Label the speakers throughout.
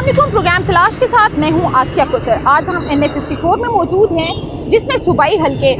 Speaker 1: अस्सलामुअलैकुम। प्रोग्राम तलाश के साथ मैं हूं आसिया कोसर। आज हम NA 54 में मौजूद हैं, जिसमें सूबाई हलके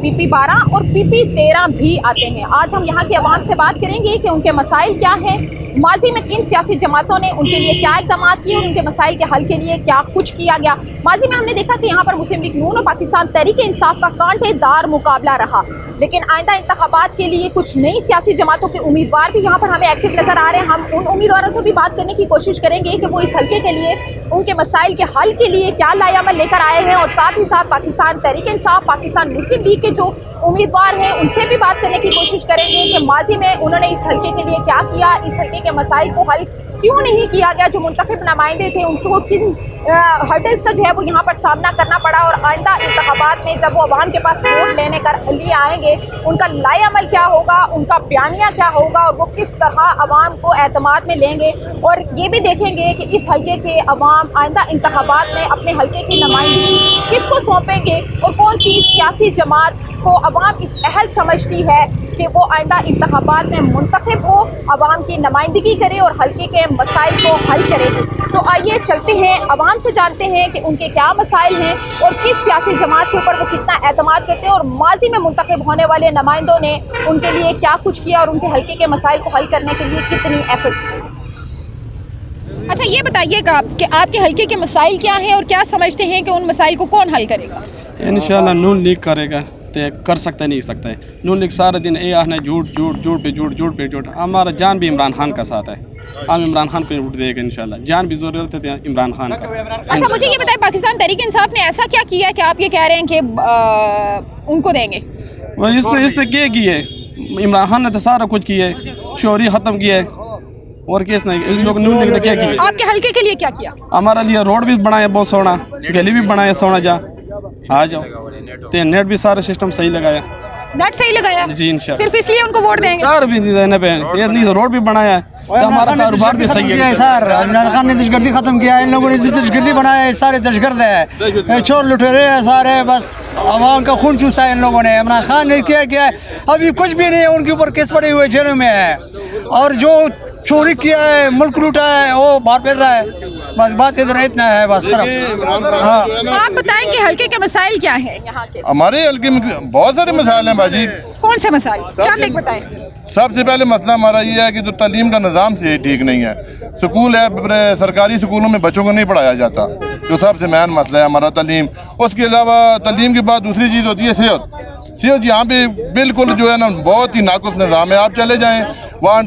Speaker 1: PP 12 और PP 13 भी आते हैं। आज हम यहां की आवाम से बात करेंगे कि उनके मसाइल क्या हैं, माजी में किन सियासी जमातों ने उनके लिए क्या इक़दाम किए और उनके मसाइल के हल के लिए क्या कुछ किया गया। माजी में हमने देखा कि यहाँ पर मुस्लिम लीग नून और पाकिस्तान तहरीक इंसाफ का कांटेदार मुकाबला रहा, लेकिन आइंदा इंतखाबात के लिए कुछ नई सियासी जमातों के उम्मीदवार भी यहाँ पर हमें एक्टिव नज़र आ रहे हैं। हम उन उम्मीदवारों से भी बात करने की कोशिश करेंगे कि वो इस हल्के के लिए उनके मसाइल के हल के लिए क्या लायामल लेकर आए हैं, और साथ ही साथ पाकिस्तान तहरीक इंसाफ, पाकिस्तान मुस्लिम लीग के जो उम्मीदवार हैं उनसे भी बात करने की कोशिश करेंगे कि माजी में उन्होंने इस हल्के के लिए क्या किया, इस हल्के के मसाइल को हल क्यों नहीं किया गया, जो मुंतखब नुमाइंदे थे उनको किन हर्डल्स का जो है वो यहाँ पर सामना करना पड़ा, और आइंदा इंतखाबात में जब वो अवाम के पास वोट लेने कर लिए आएंगे उनका लाएअमल क्या होगा, उनका बयानिया क्या होगा, और वो किस तरह अवाम को एतमाद में लेंगे। और ये भी देखेंगे कि इस हल्के के अवाम आइंदा इंतखाबात में अपने हल्के की नुमाइंदगी किसको सौंपेंगे, और कौन सी सियासी जमात को अवाम इस अहल समझती है कि वो आइंदा इंतखाबात में मुंतखब हो, अवाम की नुमाइंदगी करे और हल्के के मसाइल को हल करेगी। तो आइए चलते हैं, अवाम से जानते हैं कि उनके क्या मसाइल हैं और किस सियासी जमात के ऊपर वो कितना एतमाद करते हैं, और माजी में मुंतखब होने वाले नुमाइंदों ने उनके लिए क्या कुछ किया और उनके हल्के के मसाइल को हल करने के लिए कितनी एफर्ट्स की। अच्छा, ये बताइएगा कि आपके हल्के के मसाइल क्या हैं और क्या समझते हैं कि उन मसाइल को कौन हल करेगा?
Speaker 2: इंशाल्लाह नून लीग करेगा, तो कर सकता नहीं सकता है। नून लीग सारा दिन ये आना झूठ झूठ झूठ पे झूठ झूठ पे झूठ। हमारा जान भी इमरान खान का साथ है, हम इमरान खान को वोट देगा इंशाल्लाह। जान भी ज़रूरत है इमरान खान का।
Speaker 1: अच्छा, मुझे ये बताएं, पाकिस्तान तहरीक इंसाफ ने ऐसा क्या किया कि आप ये कह रहे हैं कि उनको देंगे?
Speaker 2: वह इसने क्या किया है? इमरान खान ने तो सारा कुछ किया है, चोरी ख़त्म किया है, और किस नहीं। इस लोग नून लीग ने क्या किया?
Speaker 1: आपके हल्के के लिए क्या किया?
Speaker 2: हमारे लिए रोड भी बनाया बहुत सोना, गली भी बनाया सोना, जा आ जाओ। तो नेट भी सारा सिस्टम सही लगाया,
Speaker 1: नेट सही लगाया
Speaker 2: जी इंशाल्लाह।
Speaker 1: सिर्फ इसलिए उनको वोट देंगे?
Speaker 2: सर भी देने पे ये नहीं, रोड भी बनाया है, तो हमारा कारोबार भी सही है।
Speaker 3: सर इमरान खान ने दहशतगर्दी खत्म किया है, इन लोगों ने दहशतगर्दी बनाया है, सारे दहशतगर्द है, चोर लुटेरे हैं सारे, बस आवाम का खून चूसा है इन लोगों ने। इमरान खान ने क्या किया है? अभी कुछ भी नहीं है, उनके ऊपर केस पड़े हुए जेलों में है, और जो चोरी किया है, मुल्क लूटा है, वो बाहर फिर रहा है। बस बात इधर इतना है बस सर। हाँ,
Speaker 1: आप बताएं कि हल्के के मसाइल क्या हैं यहाँ के?
Speaker 4: हमारे हल्के में बहुत सारे मसाइल हैं बाजी।
Speaker 1: कौन से मसाइल, चंद एक बताएं।
Speaker 4: सबसे पहले मसला हमारा ये है कि जो तालीम का निज़ाम से ठीक नहीं है। स्कूल है, सरकारी स्कूलों में बच्चों को नहीं पढ़ाया जाता, जो सबसे मेन मसला है हमारा तालीम। उसके अलावा तालीम के बाद दूसरी चीज़ होती है सेहत। यहाँ पे बिल्कुल जो है ना बहुत ही नाकुस निज़ाम है। आप चले जाएँ वहाँ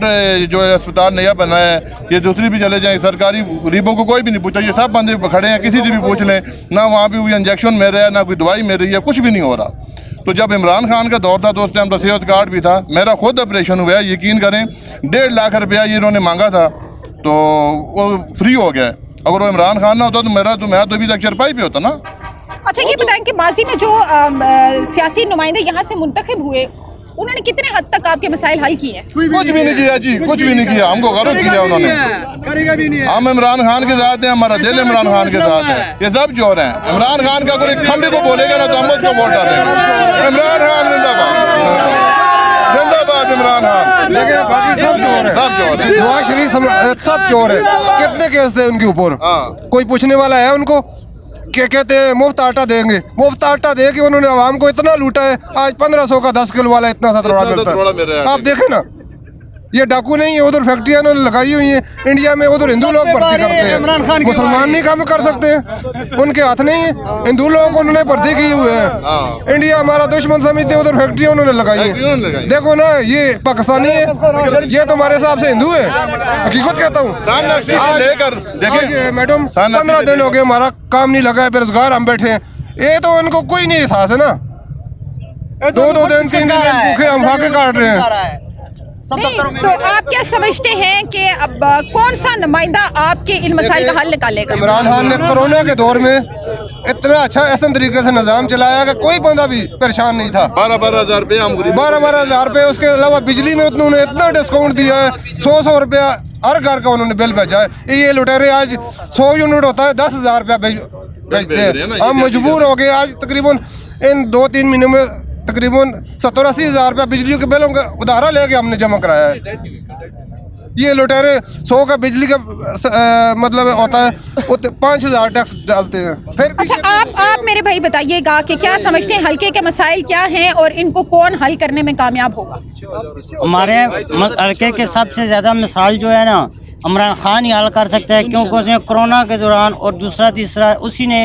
Speaker 4: जो है अस्पताल नया बना है, ये दूसरी भी चले जाएँ, सरकारी गरीबों को कोई भी नहीं पूछा, ये सब बंदे खड़े हैं, किसी से भी पूछ लें ना, वहाँ भी कोई इंजेक्शन मिल रहा है ना कोई दवाई मिल रही है, कुछ भी नहीं हो रहा। तो जब इमरान खान का दौर था तो उस टाइम तो सेहत कार्ड भी था, मेरा खुद ऑपरेशन हुआ है, यकीन करें 1.5 लाख रुपया ये इन्होंने मांगा था, तो वो फ्री हो गया। अगर वो इमरान खान ना होता तो मैं तो अभी तक चरपाई पे होता ना।
Speaker 1: अच्छा, ये बताएं कि माजी में जो सियासी नुमाइंदे यहाँ से मुंतखब हुए उन्होंने कितने हद तक आपके मसाइल हल किए हैं?
Speaker 4: कुछ भी नहीं किया जी, कुछ भी नहीं किया, हमको गलत किया उन्होंने।
Speaker 3: करेगा भी नहीं है।
Speaker 4: हम इमरान खान के साथ हैं, हमारा दिल इमरान खान के साथ है, ये सब चोर हैं। इमरान खान का कोई खंबे को बोलेगा ना तो हम उसको वोट डालेंगे। इमरान खान जिंदाबाद, जिंदाबाद इमरान खान।
Speaker 3: लेकिन बाकी सब चोर है,
Speaker 4: सब चोर है,
Speaker 3: नवाज शरीफ सब चोर है। कितने केस थे उनके ऊपर? कोई पूछने वाला है उनको? क्या कहते हैं मुफ्त आटा देंगे, मुफ्त आटा दे के उन्होंने आवाम को इतना लूटा है। आज 1500 का 10 किलो वाला इतना सा तोड़ा मिलता है। आप देखें ना, ये डाकू नहीं है, उधर फैक्ट्रियां उन्होंने लगाई हुई हैं इंडिया में, उधर हिंदू लोग भर्ती करते हैं, मुसलमान नहीं काम कर सकते हैं, उनके हाथ नहीं है, हिंदू लोगों को उन्होंने भर्ती किए हुए हैं। इंडिया हमारा दुश्मन समझते हैं, उधर फैक्ट्रियां उन्होंने लगाई हैं। देखो ना, ये पाकिस्तानी है, ये तो हमारे हिसाब से हिंदू है, हकीकत कहता हूँ। मैडम 15 दिन हो गए हमारा काम नहीं लगा है, बेरोजगार हम बैठे हैं, ये तो इनको कोई नहीं एहसास है ना। 2-2 दिन 3 दिन भूखे हम फाके काट रहे हैं।
Speaker 1: नहीं, तो आप क्या समझते हैं कि अब कौन सा नुमाइंदा आपके इन मसाइल का हल निकालेगा?
Speaker 3: इमरान खान ने कोरोना के दौर में इतना अच्छा ऐसा तरीके से निज़ाम चलाया कि कोई बंदा भी परेशान नहीं था।
Speaker 4: 12-12 हज़ार रुपये,
Speaker 3: 12-12 रुपये। उसके अलावा बिजली में उन्होंने इतना डिस्काउंट दिया है, 100 रुपया हर घर का उन्होंने बिल भेजा है। ये लुटेरे आज 100 यूनिट होता है 10,000 रुपया भेजते हैं। हम मजबूर हो गए, आज तकरीबन इन 2-3 महीनों में तकरीबन 70-80 हज़ार रुपया बिजली के बिलों का उधारा लेके हमने जमा कराया है। ये लुटेरे 100 का बिजली का मतलब होता है, वो 5,000 टैक्स डालते हैं। फिर
Speaker 1: अच्छा, आप मेरे भाई बताइएगा कि क्या समझते हैं हल्के के मसाइल क्या हैं और इनको कौन हल करने में कामयाब होगा?
Speaker 5: हमारे हल्के के सबसे ज़्यादा मिसाल जो है ना, इमरान खान ही हल कर सकता है, क्योंकि उसने कोरोना के दौरान और दूसरा तीसरा उसी ने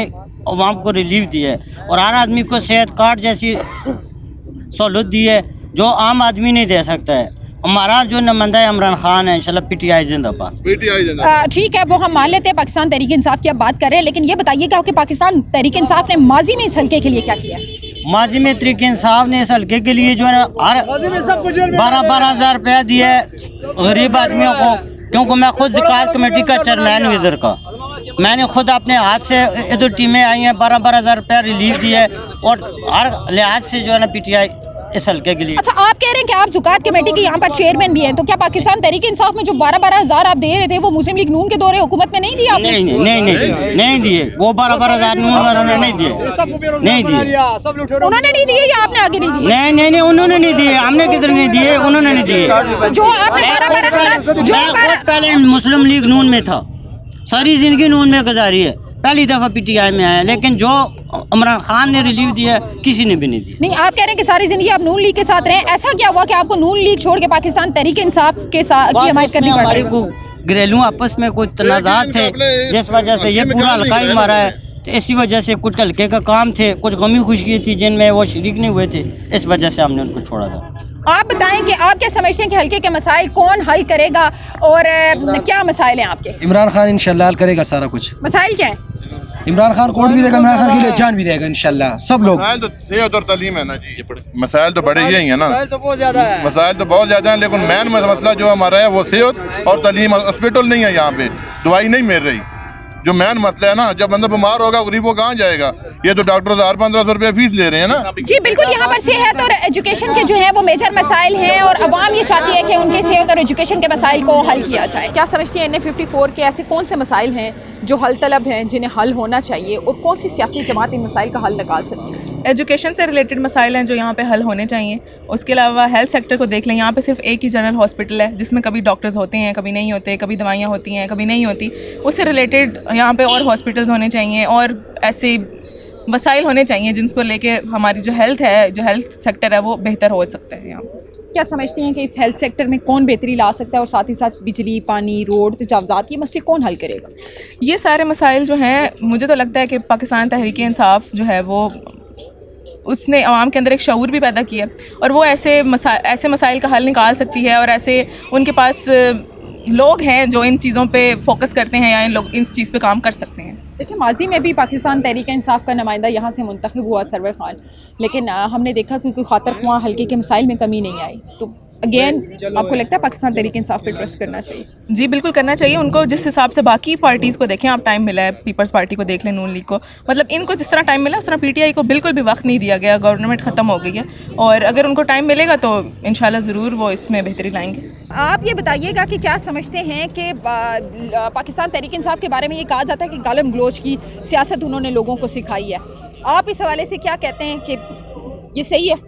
Speaker 5: अवाम को रिलीफ दी है और हर आदमी को सेहत कार्ड जैसी सहूलत दी है जो आम आदमी नहीं दे सकता है। हमारा जो नुमाइंदा है इमरान खान है, इंशाल्लाह पीटीआई जिंदाबाद।
Speaker 1: ठीक है, वो हम मान लेते हैं पाकिस्तान तहरीक इंसाफ की आप बात कर रहे हैं, लेकिन ये बताइएगा कि पाकिस्तान तहरीक इंसाफ ने माजी में इस हल्के के लिए क्या किया है?
Speaker 5: माजी में तहरीक इंसाफ ने इस हल्के के लिए जो है ना हर 12,000 रुपया दिया है गरीब आदमियों को, क्योंकि मैं खुद ज़कात कमेटी का चेयरमैन हूँ इधर का। मैंने खुद अपने हाथ से इधर टीमें आई हैं, 12,000 रुपया रिलीफ दिया है और हर लिहाज से जो है ना पीटीआई इस हल्के के लिए।
Speaker 1: अच्छा, आप कह रहे हैं कि आप ज़कात कमेटी के यहाँ पर चेयरमैन भी हैं, तो क्या पाकिस्तान तहरीक इंसाफ में जो 12,000 आप दे रहे थे वो मुस्लिम लीग नून के दौरे हुकूमत में नहीं दिया आपने?
Speaker 5: नहीं दिए वो 12,000 नून वालों ने नहीं दिए।
Speaker 1: उन्होंने नहीं दिए या आपने आगे नहीं दिए?
Speaker 5: नहीं उन्होंने नहीं दिए, हमने किधर नहीं दिए, उन्होंने नहीं दिए।
Speaker 1: जो आपने 12,000 जो
Speaker 5: मैं पहले मुस्लिम लीग नून में था, सारी जिंदगी नून में गुजारी है, पहली दफ़ा पीटीआई में आया, लेकिन जो इमरान खान ने रिलीफ दिया किसी ने भी नहीं दिया।
Speaker 1: नहीं, आप कह रहे हैं कि सारी जिंदगी आप नून लीग के साथ रहे, ऐसा क्या हुआ कि आपको नून लीग छोड़ के पाकिस्तान तहरीक इंसाफ के साथ की हमायत करनी पड़ रही है?
Speaker 5: घरेलू आपस में कुछ तनाज़ात थे जिस वजह से ये पूरा हल्का ही मारा है, तो इसी वजह से कुछ हल्के का काम थे, कुछ गमी खुशी थी जिनमें वो शरीक नहीं हुए थे, इस वजह से हमने उनको छोड़ा था।
Speaker 1: आप बताएं कि आप क्या समझते हैं कि हल्के के मसाइल कौन हल करेगा और क्या मसाइल हैं आपके?
Speaker 6: इमरान खान इंशाल्लाह हल करेगा सारा कुछ।
Speaker 1: मसाइल क्या है?
Speaker 6: इमरान खान कोर्ट भी देगा, इमरान खान के लिए जान भी देगा इंशाल्लाह सब लोग।
Speaker 4: मसाइल तो सेहत और तालीम है ना जी, मसाइल तो बड़े ही हैं ना, मसाइल तो बहुत ज़्यादा हैं, लेकिन मेन मसला जो हमारा है वो सेहत और तालीम। हॉस्पिटल नहीं है यहाँ पे, दवाई नहीं मिल रही, जो मेन मसला है ना। जब बंदा बीमार होगा गरीब वो कहाँ जाएगा? ये तो डॉक्टर 1,000-1,500 रुपये फीस ले रहे हैं ना।
Speaker 1: जी बिल्कुल, यहाँ पर सेहत और एजुकेशन के जो है वो मेजर मसाइल हैं और अवाम ये चाहती है कि उनके सेहत और एजुकेशन के मसाइल को हल किया जाए। क्या समझती हैं NA54 के ऐसे कौन से मसाइल हैं जो हल तलब हैं, जिन्हें हल होना चाहिए, और कौन सी सियासी जमात इन मसाइल का हल निकाल सकती है?
Speaker 7: एजुकेशन से रिलेटेड मसाइल हैं जो यहाँ पे हल होने चाहिए। उसके अलावा हेल्थ सेक्टर को देख लें, यहाँ पे सिर्फ एक ही जनरल हॉस्पिटल है जिसमें कभी डॉक्टर्स होते हैं, कभी नहीं होते, कभी दवाइयाँ होती हैं, कभी नहीं होती। उससे रिलेटेड यहाँ पे और हॉस्पिटल्स होने चाहिए और ऐसे वसाइल होने चाहिए जिनको लेके हमारी जो हेल्थ सेक्टर है वो बेहतर हो सकता है यहाँ।
Speaker 1: क्या समझती हैं कि इस हेल्थ सेक्टर में कौन बेहतरी ला सकता है और साथ ही साथ बिजली, पानी, रोड, तजावज़ात, ये मसले कौन हल करेगा?
Speaker 7: ये सारे मसाइल जो हैं, मुझे तो लगता है कि पाकिस्तान तहरीक इंसाफ जो है वो उसने आवाम के अंदर एक शऊर भी पैदा किया और वो ऐसे मसाइल का हल निकाल सकती है और ऐसे उनके पास लोग हैं जो इन चीज़ों पे फोकस करते हैं या इन लोग इस चीज़ पे काम कर सकते हैं।
Speaker 1: देखिए, माजी में भी पाकिस्तान तहरीक इंसाफ का नुमाइंदा यहाँ से मुंतखब हुआ सरवर खान, लेकिन हमने देखा कि कोई खातर ख्वाह हल्के के मसाइल में कमी नहीं आई। तो अगेन आपको लगता है पाकिस्तान तहरीक इंसाफ पे ट्रस्ट करना चाहिए?
Speaker 7: जी बिल्कुल करना चाहिए उनको। जिस हिसाब से बाकी पार्टीज़ को देखें, आप टाइम मिला है, पीपल्स पार्टी को देख लें, नून लीग को, मतलब इनको जिस तरह टाइम मिला उस तरह पीटीआई को बिल्कुल भी वक्त नहीं दिया गया। गवर्नमेंट ख़त्म हो गई है और अगर उनको टाइम मिलेगा तो इंशाल्लाह ज़रूर वो इसमें बेहतरी लाएंगे।
Speaker 1: आप ये बताइएगा कि क्या समझते हैं कि पाकिस्तान तहरीक इंसाफ के बारे में ये कहा जाता है कि गालम गलोच की सियासत उन्होंने लोगों को सिखाई है, आप इस हवाले से क्या कहते हैं कि ये सही है?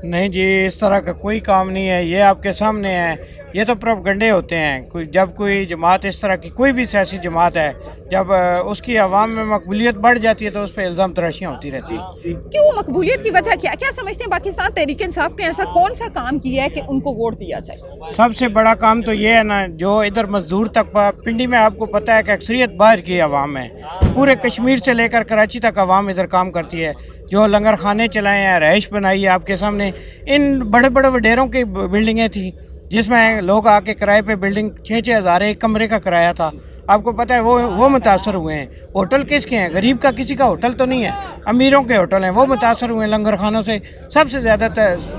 Speaker 8: नहीं जी, इस तरह का कोई काम नहीं है, ये आपके सामने है, ये तो प्रोपगंडे होते हैं। जब कोई जमात इस तरह की, कोई भी सियासी जमात है, जब उसकी आवाम में मकबूलियत बढ़ जाती है तो उस पर इल्ज़ाम तराशियाँ होती रहती है।
Speaker 1: क्यों? मकबूलियत की वजह क्या? क्या समझते हैं पाकिस्तान तहरीक इंसाफ ने ऐसा कौन सा काम किया है कि उनको वोट दिया जाए?
Speaker 8: सबसे बड़ा काम तो ये है ना, जो इधर मजदूर तक पिंडी में आपको पता है कि अक्सरियत बाहर की आवाम है, पूरे कश्मीर से लेकर कराची तक आवाम इधर काम करती है। जो लंगर खाने चलाए हैं, रहाइश बनाई है आपके सामने, इन बड़े बड़े वडेरों की बिल्डिंगें थी जिसमें लोग आके किराए पे बिल्डिंग 6-6 हज़ार एक कमरे का किराया था। आपको पता है वो मुतासर हुए हैं। होटल किसके हैं? गरीब का किसी का होटल तो नहीं है, अमीरों के होटल हैं, वो मुतासर हुए हैं लंगर खानों से। सबसे ज़्यादा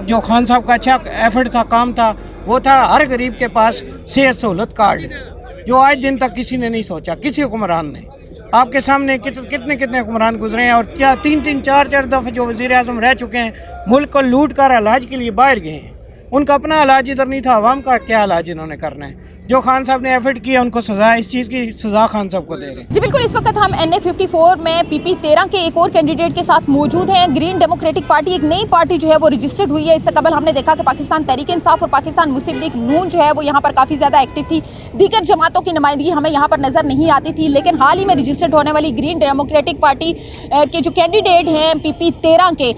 Speaker 8: जो खान साहब का अच्छा एफर्ट था, काम था, वो था हर गरीब के पास सेहत सहूलत कार्ड, जो आज दिन तक किसी ने नहीं सोचा, किसी हुक्मरान ने। आपके सामने कितने हुक्मरान गुजरे हैं और क्या 3-4 दफ़े जो वज़ीर आज़म रह चुके हैं, मुल्क को लूट कर इलाज के लिए बाहर गए हैं। उनका अपना इलाज इधर नहीं था, आवाम का क्या इलाज इन्होंने करना है। जो खान साहब ने एफर्ट किया उनको सज़ा, इस चीज़ की सज़ा खान साहब को दे रहे हैं।
Speaker 1: जी बिल्कुल, इस वक्त हम NA54 में PP13 के एक और कैंडिडेट के साथ मौजूद हैं। ग्रीन डेमोक्रेटिक पार्टी एक नई पार्टी जो है वो रजिस्टर्ड हुई है। इससे कबल हमने देखा कि पाकिस्तान तहरीक इंसाफ और पाकिस्तान मुस्लिम लीग नून जो है वो यहाँ पर काफ़ी ज़्यादा एक्टिव थी। दीगर जमातों की नुमाइंदगी हमें यहाँ पर नज़र नहीं आती थी, लेकिन हाल ही में रजिस्टर्ड होने वाली ग्रीन डेमोक्रेटिक पार्टी के जो कैंडिडेट हैं PP13 के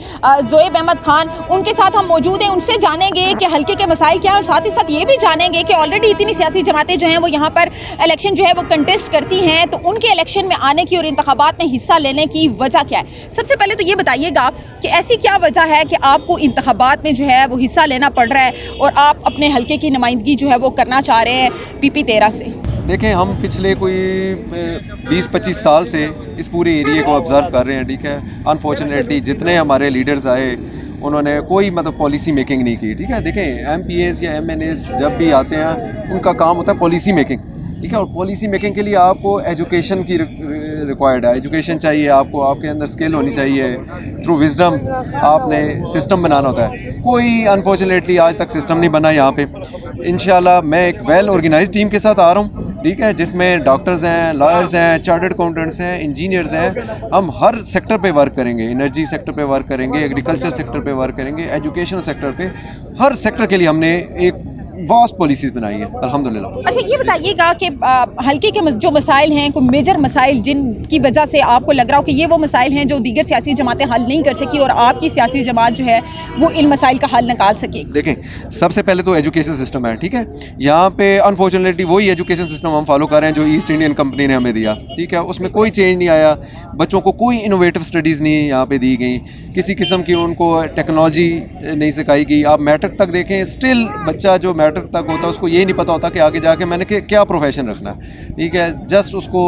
Speaker 1: ज़ोएब अहमद खान, उनके साथ हम मौजूद हैं। उनसे जानेंगे कि हल्के के मसाइल क्या है और साथ ही साथ ये भी जानेंगे कि ऑलरेडी इतनी सियासी जमातें जो हैं वो यहाँ पर इलेक्शन जो है वो कंटेस्ट करती हैं, तो उनके इलेक्शन में आने की और इंतखाबात में हिस्सा लेने की वजह क्या है। सबसे पहले तो ये बताइएगा कि ऐसी क्या वजह है कि आपको इंतखाबात में जो है वो हिस्सा लेना पड़ रहा है और आप अपने हल्के की नुमाइंदगी जो है वो करना चाह रहे हैं PP13 से।
Speaker 9: देखें, हम पिछले कोई 20-25 साल से इस पूरे एरिया को ऑब्ज़र्व कर रहे हैं, ठीक है। अनफॉर्चुनेटली जितने हमारे लीडर्स आए उन्होंने कोई मतलब पॉलिसी मेकिंग नहीं की, ठीक है। देखें, MPAs या MNAs जब भी आते हैं उनका काम होता है पॉलिसी मेकिंग, ठीक है। और पॉलिसी मेकिंग के लिए आपको एजुकेशन की रिक्वायर्ड है, एजुकेशन चाहिए आपको, आपके अंदर स्किल होनी चाहिए, थ्रू विजडम आपने सिस्टम बनाना होता है। कोई अनफॉर्चुनेटली आज तक सिस्टम नहीं बना यहाँ पे। इंशाल्लाह मैं एक वेल ऑर्गेनाइज्ड टीम के साथ आ रहा हूँ, ठीक है, जिसमें डॉक्टर्स हैं, लॉयर्स हैं, चार्टर्ड अकाउंटेंट्स हैं, इंजीनियर्स हैं। हम हर सेक्टर पे वर्क करेंगे, एनर्जी सेक्टर पे वर्क करेंगे, एग्रीकल्चर सेक्टर पे वर्क करेंगे, एजुकेशन सेक्टर पे, हर सेक्टर के लिए हमने एक वास्ट पॉलिसीज़ बनाई है अल्हम्दुलिल्लाह।
Speaker 1: अच्छा, ये बताइएगा कि हल्के के जो मसाइल हैं, कोई मेजर मसाइल जिनकी वजह से आपको लग रहा हो कि ये वो मसाइल हैं जो दीगर सियासी जमातें हल नहीं कर सकी और आपकी सियासी जमात जो है वो इन मसाइल का हल निकाल सके।
Speaker 9: देखें, सबसे पहले तो एजुकेशन सिस्टम है, ठीक है। यहाँ पे अनफॉर्चुनेटली वही एजुकेशन सिस्टम हम फॉलो कर रहे हैं जो ईस्ट इंडियन कंपनी ने हमें दिया, ठीक है। उसमें कोई चेंज नहीं आया, बच्चों को कोई इनोवेटिव स्टडीज़ नहीं यहाँ पे दी गई, किसी किस्म की उनको टेक्नोलॉजी नहीं सिखाई गई। आप मैट्रिक तक देखें, स्टिल बच्चा जो मैट्रिक तक होता है उसको ये नहीं पता होता कि आगे जाके मैंने क्या प्रोफेशन रखना है, ठीक है। जस्ट उसको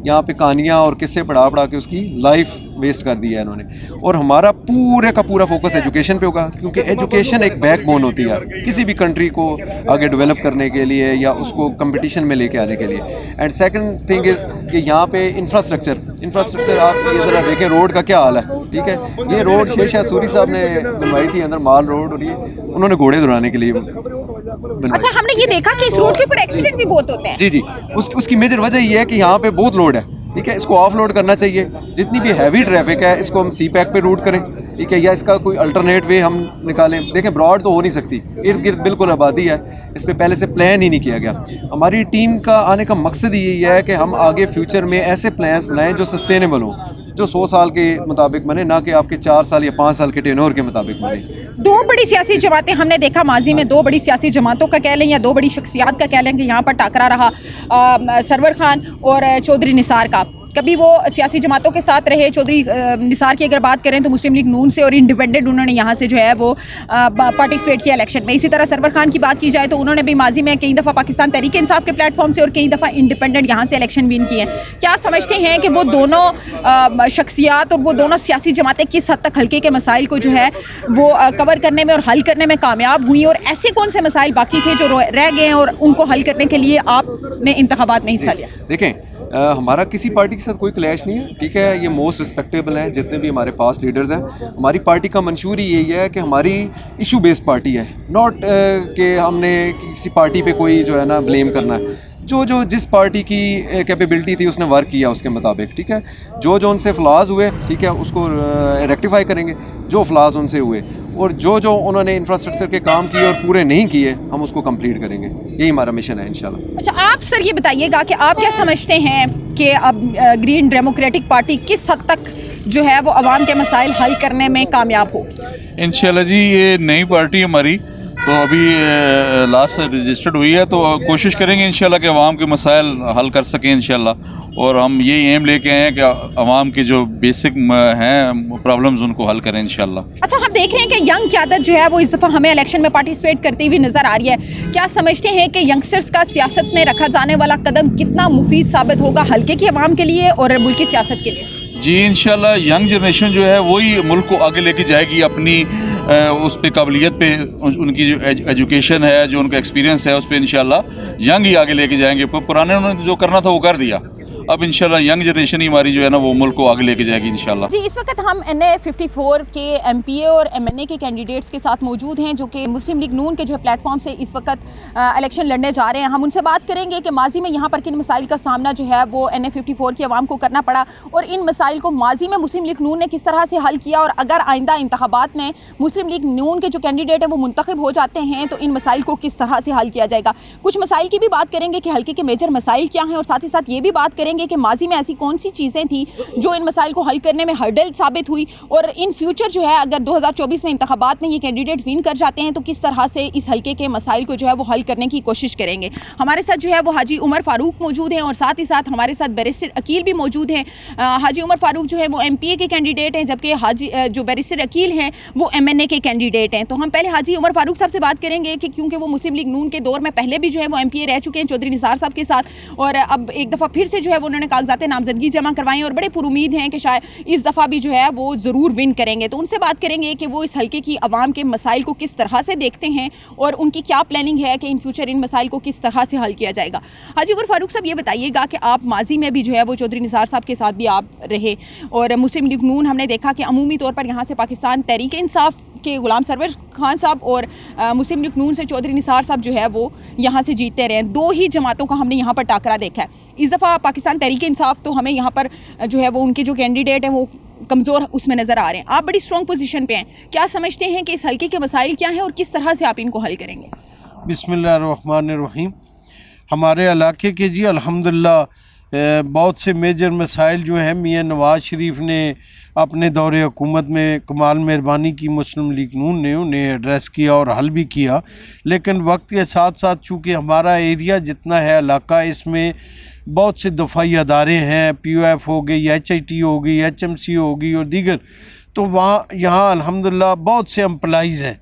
Speaker 9: यहाँ पे कहानियाँ और किस्से पढ़ा के उसकी लाइफ वेस्ट कर दी है इन्होंने। और हमारा पूरे का पूरा फोकस एजुकेशन पे होगा, क्योंकि एजुकेशन एक बैकबोन होती है किसी भी कंट्री को आगे डेवलप करने के लिए या उसको कंपटीशन में लेके आने के लिए। एंड सेकंड थिंग इज़ कि यहाँ पे इंफ्रास्ट्रक्चर आप ये ज़रा देखें रोड का क्या हाल है, ठीक है। ये रोड शेरशाह सूरी साहब ने बनवाई थी, अंदर माल रोड, और ये उन्होंने घोड़े दौड़ाने के लिए बनवाई।
Speaker 1: अच्छा, हमने ये देखा कि इस रोड के ऊपर एक्सीडेंट भी बहुत होते हैं।
Speaker 9: जी, उसकी मेजर वजह ये है कि यहाँ पे बहुत लोड है, ठीक है। इसको ऑफ लोड करना चाहिए। जितनी भी हैवी ट्रैफिक है इसको हम CPAC पे रूट करें, ठीक है, या इसका कोई अल्टरनेट वे हम निकालें। देखें, ब्रॉड तो हो नहीं सकती, इर्द गिर्द बिल्कुल आबादी है, इस पे पहले से प्लान ही नहीं किया गया। हमारी टीम का आने का मकसद यही है कि हम आगे फ्यूचर में ऐसे प्लान्स बनाएं जो सस्टेनेबल हों, जो 100 साल के मुताबिक बने, ना कि आपके 4 साल या 5 साल के टेन्योर के मुताबिक बने।
Speaker 1: दो बड़ी सियासी जमातें हमने देखा माजी में, दो बड़ी सियासी जमातों का कह लें या दो बड़ी शख्सियात का कह लें कि यहाँ पर टाकरा रहा सरवर खान और चौधरी निसार का। कभी वो सियासी जमातों के साथ रहे, चौधरी निसार की अगर बात करें तो मुस्लिम लीग नून से और इंडिपेंडेंट उन्होंने यहाँ से जो है वो पार्टिसिपेट किया इलेक्शन में। इसी तरह सरवर खान की बात की जाए तो उन्होंने भी माजी में कई दफ़ा पाकिस्तान तहरीक इंसाफ के प्लेटफॉर्म से और कई दफ़ा इंडिपेंडेंट यहाँ से इलेक्शन विन किए हैं। क्या समझते हैं कि वो दोनों शख्सियात और वो दोनों सियासी जमातें किस हद तक हल्के के मसाइल को जो है वो कवर करने में और हल करने में कामयाब हुई, और ऐसे कौन से मसाइल बाकी थे जो रह गए हैं और उनको हल करने के लिए आपने इंतखाबात में हिस्सा लिया?
Speaker 9: देखें, हमारा किसी पार्टी के साथ कोई क्लैश नहीं है, ठीक है। ये मोस्ट रिस्पेक्टेबल हैं जितने भी हमारे पास्ट लीडर्स हैं। हमारी पार्टी का मंशूर ही यही है कि हमारी इशू बेस्ड पार्टी है, नॉट कि हमने किसी पार्टी पे कोई जो है ना ब्लेम करना है। जो जिस पार्टी की कैपेबिलिटी थी उसने वर्क किया उसके मुताबिक, ठीक है। जो उनसे फ्लॉज हुए, ठीक है, उसको रेक्टिफाई करेंगे जो फ्लॉज उनसे हुए, और जो उन्होंने इंफ्रास्ट्रक्चर के काम किए और पूरे नहीं किए हम उसको कंप्लीट करेंगे। यही हमारा मिशन है इंशाल्लाह।
Speaker 1: अच्छा, आप सर ये बताइएगा कि आप क्या समझते हैं कि अब ग्रीन डेमोक्रेटिक पार्टी किस हद तक जो है वो अवाम के मसाइल हल करने में कामयाब हो?
Speaker 10: इंशाल्लाह जी, ये नई पार्टी हमारी तो अभी लास्ट रजिस्टर्ड हुई है, तो कोशिश करेंगे इंशाल्लाह कि अवाम के मसाइल हल कर सकें इंशाल्लाह। और हम ये एम लेके आए हैं कि अवाम के जो बेसिक हैं प्रॉब्लम्स उनको हल करें इंशाल्लाह।
Speaker 1: अच्छा, हम देख रहे हैं कि यंग क़यादत जो है वो इस दफ़ा हमें इलेक्शन में पार्टिसिपेट करती हुई नज़र आ रही है। क्या समझते हैं कि यंगस्टर्स का सियासत में रखा जाने वाला कदम कितना मुफीद साबित होगा हल्के की अवाम के लिए और मुल्की सियासत के लिए?
Speaker 10: जी इंशाल्लाह, यंग जनरेशन जो है वही मुल्क को आगे लेके जाएगी अपनी उस पे काबिलियत पे, उनकी जो एजुकेशन है, जो उनका एक्सपीरियंस है, उस पे इंशाल्लाह यंग ही आगे लेके जाएंगे। पुराने उन्होंने जो करना था वो कर दिया, अब इंशाल्लाह यंग जनरेशन ही हमारी जो है ना वो मुल्क को आगे लेके जाएगी इंशाल्लाह।
Speaker 1: जी, इस वक्त हम NA54 के MPA और MNA के कैंडिडेट्स के साथ मौजूद हैं जो कि मुस्लिम लीग नून के जो है प्लेटफॉर्म से इस वक्त इलेक्शन लड़ने जा रहे हैं। हम उनसे बात करेंगे कि माजी में यहाँ पर किन मसाइल का सामना जो है वो NA54 की आवाम को करना पड़ा और इन मसाइल को माजी में मुस्लिम लीग नून ने किस तरह से हल किया, और अगर आइंदा इंतखाबात में मुस्लिम लीग नून के जो कैंडिडेट हैं वो मुंतखब हो जाते हैं तो इन मसाइल को किस तरह से हल किया जाएगा। कुछ मसाइल की भी बात करेंगे कि हल्के के मेजर मसाइल क्या हैं, और साथ ही साथ ये भी बात करेंगे कि माजी में ऐसी कौन सी चीज़ें थी जो इन मसाइल को हल करने में हर्डल साबित हुई, और इन फ्यूचर जो है अगर 2024 में इंतखाबात में ये कैंडिडेट विन कर जाते हैं तो किस तरह से इस हल्के के मसाइल को जो है वो हल करने की कोशिश करेंगे। हमारे साथ जो है वो हाजी उमर फारूक मौजूद हैं और साथ ही साथ हमारे साथ बैरिस्टर अकील भी मौजूद हैं। हाजी उमर फारूक जो है वो MPA के कैंडिडेट हैं, जबकि हाजी जो बैरिस्टर अकील हैं वो MNA के कैंडिडेट हैं। तो हम पहले हाजी उमर फारूक साहब से बात करेंगे कि क्योंकि वो मुस्लिम लीग नून के दौर में पहले भी जो है वो MPA रह चुके हैं चौधरी निसार साहब के साथ, और अब एक दफ़ा फिर से जो है वो उन्होंने कागजात नामजदगी जमा करवाई और बड़े पुरुमीद हैं कि शायद इस दफ़ा भी जो है वो ज़रूर विन करेंगे। तो उनसे बात करेंगे कि वो इस हल्के की आवाम के मसाइल को किस तरह से देखते हैं और उनकी क्या प्लानिंग है कि इन फ्यूचर इन मसाइल को किस तरह से हल किया जाएगा। हाजी उमर फारूक साहब, ये बताइएगा कि आप माजी में भी जो है वो चौधरी निसार साहब के साथ भी आप रहे, और मुस्लिम लीग नून हमने देखा कि अमूमी तौर पर यहाँ से पाकिस्तान तहरीक इंसाफ के गुलाम सरवर खान साहब और मुस्लिम लीग नून से चौधरी निसार साहब जो है वो यहाँ से जीतते रहे। दो ही जमातों का हमने यहाँ पर टाकरा देखा है। इस दफ़ा पाकिस्तान तहरीक इंसाफ तो हमें यहाँ पर जो है वो उनके जो कैंडिडेट हैं वो कमज़ोर उसमें नज़र आ रहे हैं। आप बड़ी स्ट्रॉन्ग पोजीशन पे हैं, क्या समझते हैं कि इस हल्के के मसाइल क्या हैं और किस तरह से आप इनको हल करेंगे?
Speaker 11: बिस्मिल्लाहिर्रहमानिर्रहीम। हमारे इलाके के जी अल्हम्दुलिल्लाह बहुत से मेजर मसाइल जो हैं मियाँ नवाज़ शरीफ ने अपने दौरे हुकूमत में कमाल मेहरबानी की मुस्लिम लीग नून ने उन्हें एड्रेस किया और हल भी किया, लेकिन वक्त के साथ साथ चूँकि हमारा एरिया जितना है इलाका इसमें बहुत से दफाई अदारे हैं, POF हो गई, HIT हो गई, HMC हो गई और दीगर, तो वहाँ यहाँ अल्हम्दुलिल्लाह बहुत से एम्प्लॉइज़ हैं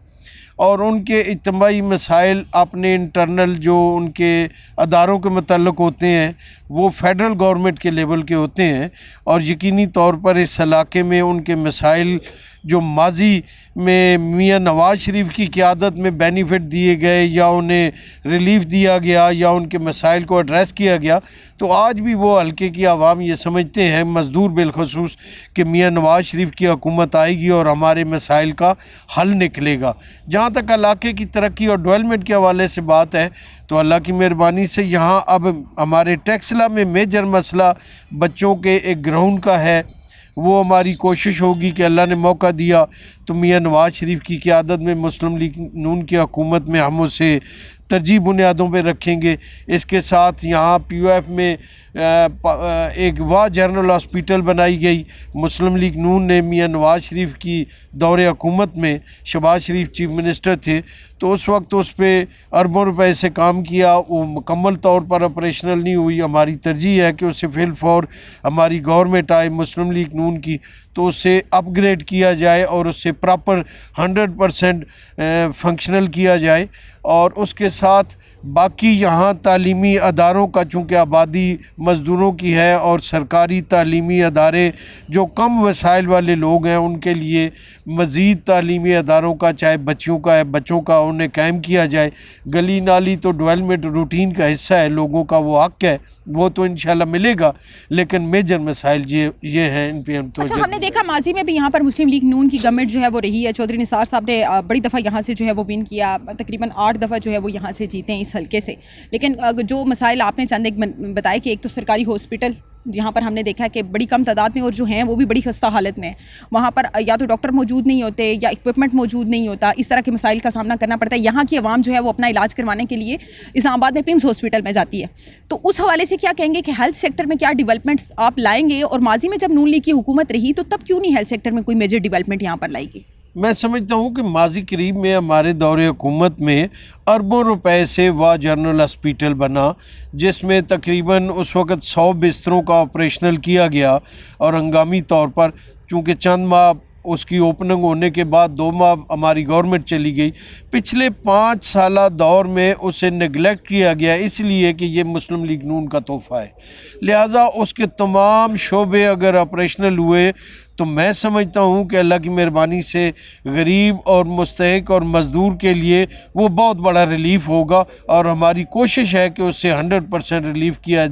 Speaker 11: और उनके इज्तिमाई मसाइल अपने इंटरनल जो उनके अदारों के मतलब होते हैं वो फेडरल गवर्नमेंट के लेवल के होते हैं, और यकीनी तौर पर इस इलाके में उनके मसाइल जो माजी में मियाँ नवाज़ शरीफ की क़यादत में बेनिफिट दिए गए या उन्हें रिलीफ दिया गया या उनके मसाइल को एड्रेस किया गया, तो आज भी वो हल्के की आवाम ये समझते हैं, मज़दूर बिलखसूस, कि मियाँ नवाज़ शरीफ की हुकूमत आएगी और हमारे मसाइल का हल निकलेगा। जहाँ तक इलाके की तरक्की और डेवलपमेंट के हवाले से बात है तो अल्लाह की मेहरबानी से यहाँ अब हमारे टेक्सला में मेजर मसला बच्चों के एक ग्राउंड का है। वो हमारी कोशिश होगी कि अल्लाह ने मौका दिया तो मियाँ नवाज़ शरीफ की क़यादत में मुस्लिम लीग नून की हुकूमत में हम उसे तरजीह बुनियादों पर रखेंगे। इसके साथ यहाँ POF में एक वाह जनरल हॉस्पिटल बनाई गई। मुस्लिम लीग नून ने मियाँ नवाज़ शरीफ की दौरे हुकूमत में, शहबाज शरीफ चीफ मिनिस्टर थे, तो उस वक्त उस पर अरबों रुपए से काम किया, वो मुकम्मल तौर पर ऑपरेशनल नहीं हुई। हमारी तरजीह है कि उसे फिल फॉर हमारी गवर्नमेंट आए मुस्लिम लीग नून की तो उसे अपग्रेड किया जाए और उससे प्रॉपर 100% फंक्शनल किया जाए, और उसके साथ बाकी यहाँ तालीमी अदारों का चूँकि आबादी मज़दूरों की है और सरकारी तालीमी अदारे जो कम वसाइल वाले लोग हैं उनके लिए मज़ीद तालीमी अदारों का, चाहे बच्चियों का है, बच्चों का, उन्हें कायम किया जाए। गली नाली तो डेवलपमेंट रूटीन का हिस्सा है, लोगों का वो हक़ है, वो तो इंशाल्लाह मिलेगा, लेकिन मेजर मसाइल ये हैं, इन पे हम तो
Speaker 1: हमने देखा माजी में भी यहाँ पर मुस्लिम लीग नून की गवर्नमेंट जो है वो रही है। चौधरी निसार साहब ने बड़ी दफ़ा यहाँ से जो है वो विन किया, तकरीबन 8 दफ़ा जो है वो यहाँ से जीते हैं इस हल्के से। लेकिन जो मसाइल आपने चंद एक बताए कि एक तो सरकारी हॉस्पिटल जहाँ पर हमने देखा है कि बड़ी कम तादाद में और जो हैं वो भी बड़ी खस्ता हालत में है, वहाँ पर या तो डॉक्टर मौजूद नहीं होते या इक्विपमेंट मौजूद नहीं होता, इस तरह के मसाइल का सामना करना पड़ता है। यहाँ की आवाम जो है वो अपना इलाज करवाने के लिए इस्लामाबाद में पिम्स हॉस्पिटल में जाती है। तो उस हवाले से क्या कहेंगे कि हेल्थ सेक्टर में क्या डेवलपमेंट्स आप लाएंगे, और माजी में जब नून लीग की हुकूमत रही तो तब क्यों नहीं हेल्थ सेक्टर में कोई मेजर डेवलपमेंट यहाँ पर लाएगी?
Speaker 11: मैं समझता हूँ कि माजी करीब में हमारे दौरे हुकूमत में अरबों रुपए से वाह जनरल हॉस्पिटल बना, जिसमें तकरीबन उस वक़्त 100 बिस्तरों का ऑपरेशनल किया गया, और हंगामी तौर पर चूँकि चंद माह उसकी ओपनिंग होने के बाद 2 माह हमारी गवर्नमेंट चली गई, पिछले 5 साल दौर में उसे नेगलेक्ट किया गया, इसलिए कि ये मुस्लिम लीग नून का तोहफ़ा है। लिहाजा उसके तमाम शोबे अगर ऑपरेशनल हुए تو میں سمجھتا ہوں کہ اللہ کی مہربانی سے غریب اور مستحق اور مزدور کے لیے وہ بہت بڑا ریلیف ہوگا، اور ہماری کوشش ہے کہ اس سے 100% ریلیف کیا،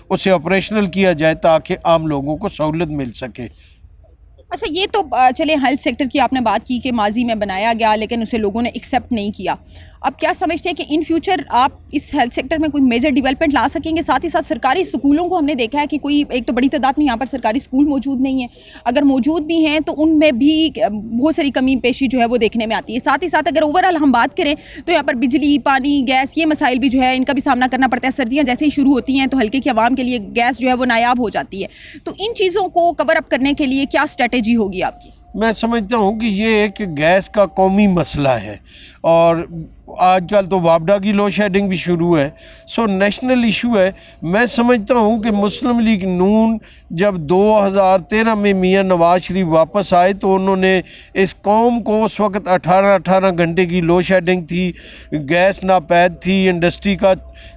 Speaker 11: اسے آپریشنل کیا جائے تاکہ عام لوگوں کو سہولت مل سکے۔
Speaker 1: اچھا، یہ تو چلے ہیلتھ سیکٹر کی آپ نے بات کی کہ ماضی میں بنایا گیا لیکن اسے لوگوں نے ایکسیپٹ نہیں کیا، اب کیا سمجھتے ہیں کہ ان فیوچر آپ اس ہیلتھ سیکٹر میں کوئی میجر ڈیولپمنٹ لا سکیں گے؟ ساتھ ہی ساتھ سرکاری اسکولوں کو ہم نے دیکھا ہے کہ کوئی ایک تو بڑی تعداد میں یہاں پر سرکاری اسکول موجود نہیں ہیں، اگر موجود بھی ہیں تو ان میں بھی بہت ساری کمی پیشی جو ہے وہ دیکھنے میں آتی ہے۔ ساتھ ہی ساتھ اگر اوور آل ہم بات کریں تو یہاں پر بجلی، پانی، گیس، یہ مسائل بھی جو ہے ان کا بھی سامنا کرنا پڑتا ہے۔ سردیاں جیسے ہی شروع ہوتی ہیں تو ہلکے کی عوام کے لیے گیس جو ہے وہ نایاب ہو جاتی ہے، تو ان چیزوں کو کور اپ کرنے کے لیے کیا اسٹریٹجی ہوگی آپ کی؟
Speaker 11: میں سمجھتا ہوں کہ یہ ایک گیس کا قومی مسئلہ ہے، اور آج کل تو وابڈا کی لوڈ شیڈنگ بھی شروع ہے، سو نیشنل ایشو ہے۔ میں سمجھتا ہوں کہ مسلم لیگ نون جب 2013 میں میاں نواز شریف واپس آئے تو انہوں نے اس قوم کو، اس وقت 18 گھنٹے کی لوڈ شیڈنگ تھی، گیس ناپید تھی، انڈسٹری کا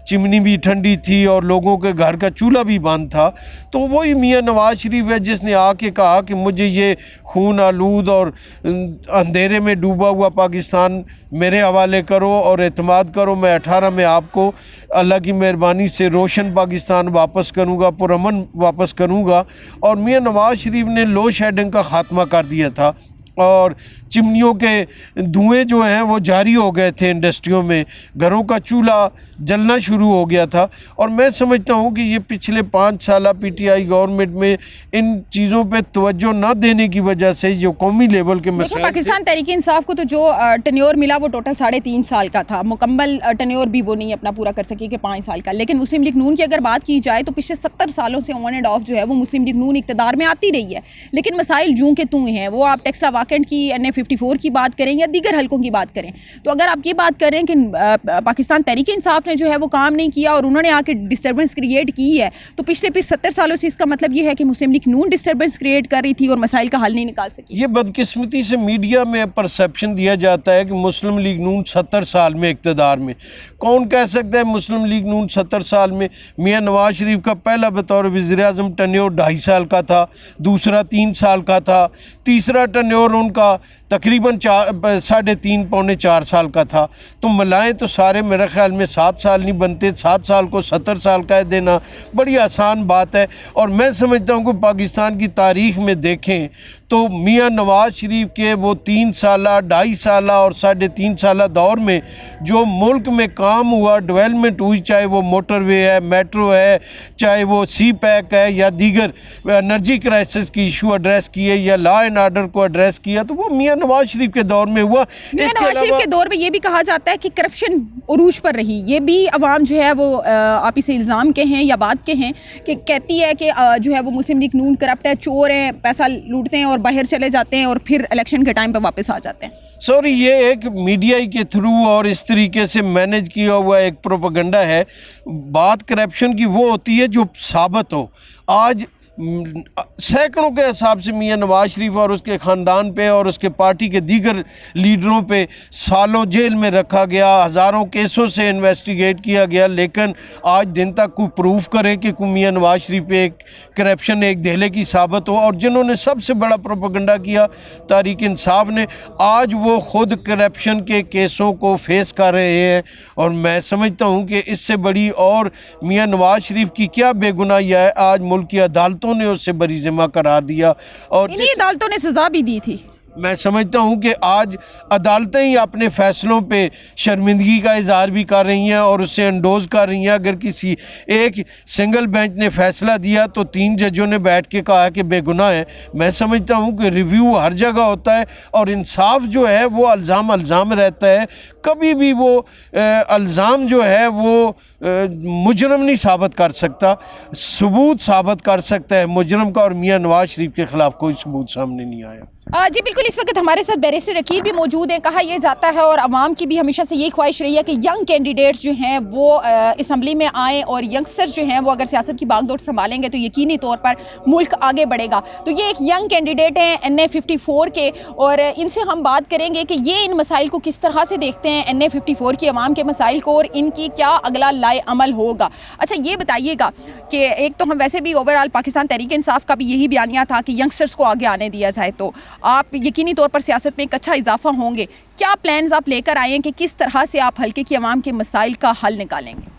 Speaker 11: چمنی بھی ٹھنڈی تھی اور لوگوں کے گھر کا چولہا بھی بند تھا، تو وہی میاں نواز شریف ہے جس نے آ کے کہا کہ مجھے یہ خون آلود اور اندھیرے میں ڈوبا ہوا پاکستان میرے حوالے کرو اور اعتماد کرو، میں 18 میں آپ کو اللہ کی مہربانی سے روشن پاکستان واپس کروں گا، پرامن واپس کروں گا۔ اور میاں نواز شریف نے لوڈ شیڈنگ کا خاتمہ کر دیا تھا، اور چمنیوں کے دھوئیں جو ہیں وہ جاری ہو گئے تھے، انڈسٹریوں میں گھروں کا چولہا جلنا شروع ہو گیا تھا۔ اور میں سمجھتا ہوں کہ یہ پچھلے 5 سالہ پی ٹی آئی گورنمنٹ میں ان چیزوں پہ توجہ نہ دینے کی وجہ سے جو قومی لیول کے مسائل،
Speaker 1: پاکستان تحریک انصاف کو تو جو ٹینیور ملا وہ ٹوٹل 3.5 سال کا تھا، مکمل ٹینیور بھی وہ نہیں اپنا پورا کر سکی کہ 5 سال کا، لیکن مسلم لیگ نون کی اگر بات کی جائے تو پچھلے 70 سالوں سے آن اینڈ آف جو ہے وہ مسلم لیگ نون اقتدار میں آتی رہی ہے، لیکن مسائل جوں کے توں ہیں، وہ آپ ٹیکسلا واکنڈ کی NA54 کی بات کریں یا دیگر حلقوں کی بات کریں، تو اگر آپ یہ بات کریں کہ پاکستان تحریک انصاف نے جو ہے وہ کام نہیں کیا اور انہوں نے آ کے ڈسٹربنس کریٹ کی ہے، تو پچھلے 70 سالوں سے اس کا مطلب یہ ہے کہ مسلم لیگ نون ڈسٹربنس کریٹ کر رہی تھی اور مسائل کا حل نہیں نکال سکی۔
Speaker 11: یہ بدقسمتی سے میڈیا میں پرسیپشن دیا جاتا ہے کہ مسلم لیگ نون 70 سال میں اقتدار میں، کون کہہ سکتا ہے مسلم لیگ نون 70 سال میں؟ میاں نواز شریف کا پہلا بطور وزیر اعظم ٹینیور 2.5 سال کا تھا، دوسرا 3 سال کا تھا، تیسرا ٹینیور ان کا تقریباً 3.5 پونے 4 سال کا تھا، تو ملائیں تو سارے میرے خیال میں 7 سال نہیں بنتے، 7 سال کو 70 سال کہہ دینا بڑی آسان بات ہے۔ اور میں سمجھتا ہوں کہ پاکستان کی تاریخ میں دیکھیں تو میاں نواز شریف کے وہ 3 سالہ، 2.5 سالہ اور 3.5 سالہ دور میں جو ملک میں کام ہوا، ڈیولپمنٹ ہوئی، چاہے وہ موٹر وے ہے، میٹرو ہے، چاہے وہ سی پیک ہے یا دیگر انرجی کرائسس کی ایشو ایڈریس کیے یا لا اینڈ آرڈر کو ایڈریس کیا، تو وہ میاں نواز شریف کے دور میں ہوا۔
Speaker 1: میاں نواز شریف کے دور میں یہ بھی کہا جاتا ہے کہ کرپشن عروج پر رہی، یہ بھی عوام جو ہے وہ آپ اسے الزام کے ہیں یا بات کے ہیں کہ کہتی ہے کہ جو ہے وہ مسلم لیگ نون کرپٹ ہے، چور ہیں، پیسہ لوٹتے ہیں اور باہر چلے جاتے ہیں اور پھر الیکشن کے ٹائم پہ واپس آ جاتے ہیں۔
Speaker 11: سوری، یہ ایک میڈیا کے تھرو اور اس طریقے سے مینج کیا ہوا ایک پروپیگنڈا ہے۔ بات کرپشن کی وہ ہوتی ہے جو ثابت ہو۔ آج سینکڑوں کے حساب سے میاں نواز شریف اور اس کے خاندان پہ اور اس کے پارٹی کے دیگر لیڈروں پہ سالوں جیل میں رکھا گیا، ہزاروں کیسوں سے انویسٹیگیٹ کیا گیا، لیکن آج دن تک کوئی پروف کرے کہ میاں نواز شریف پہ ایک کرپشن ایک دہلے کی ثابت ہو۔ اور جنہوں نے سب سے بڑا پروپیگنڈا کیا تحریک انصاف نے، آج وہ خود کرپشن کے کیسوں کو فیس کر رہے ہیں۔ اور میں سمجھتا ہوں کہ اس سے بڑی اور میاں نواز شریف کی کیا بے گناہی ہے، آج ملک کی عدالتوں نے اس سے بری ذمہ قرار دیا، اور
Speaker 1: انہی عدالتوں نے سزا بھی دی تھی۔
Speaker 11: میں سمجھتا ہوں کہ آج عدالتیں ہی اپنے فیصلوں پہ شرمندگی کا اظہار بھی کر رہی ہیں اور اس سے انڈوز کر رہی ہیں۔ اگر کسی ایک سنگل بینچ نے فیصلہ دیا تو 3 ججوں نے بیٹھ کے کہا کہ بے گناہ ہے۔ میں سمجھتا ہوں کہ ریویو ہر جگہ ہوتا ہے اور انصاف جو ہے وہ الزام رہتا ہے، کبھی بھی وہ الزام جو ہے وہ مجرم نہیں ثابت کر سکتا، ثبوت ثابت کر سکتا ہے مجرم کا، اور میاں نواز شریف کے خلاف کوئی ثبوت سامنے نہیں آیا۔
Speaker 1: जी बिल्कुल, इस वक्त हमारे साथ बैरिस्टर रकीब भी मौजूद हैं। कहा यह जाता है और आवाम की भी हमेशा से यही ख्वाहिश रही है कि यंग कैंडिडेट्स जो हैं वो असम्बली में आएँ और यंगस्टर्स जो हैं वो अगर सियासत की बागडोर संभालेंगे तो यकीनी तौर पर मुल्क आगे बढ़ेगा। तो ये एक यंग कैंडिडेट हैं NA54 के, और इनसे हम बात करेंगे कि ये इन मसाइल को किस तरह से देखते हैं, NA54 की आवाम के मसाइल को, और इनकी क्या अगला लाए अमल होगा। अच्छा ये बताइएगा कि एक तो हम वैसे भी ओवरऑल पाकिस्तान तहरीक इंसाफ का भी यही बयानिया था कि यंगस्टर्स को आगे आने दिया जाए, तो आप यकीनी तौर पर सियासत में एक अच्छा इजाफा होंगे। क्या प्लान्स आप लेकर आए हैं कि किस तरह से आप हल्के की आवाम के मसाइल का हल निकालेंगे?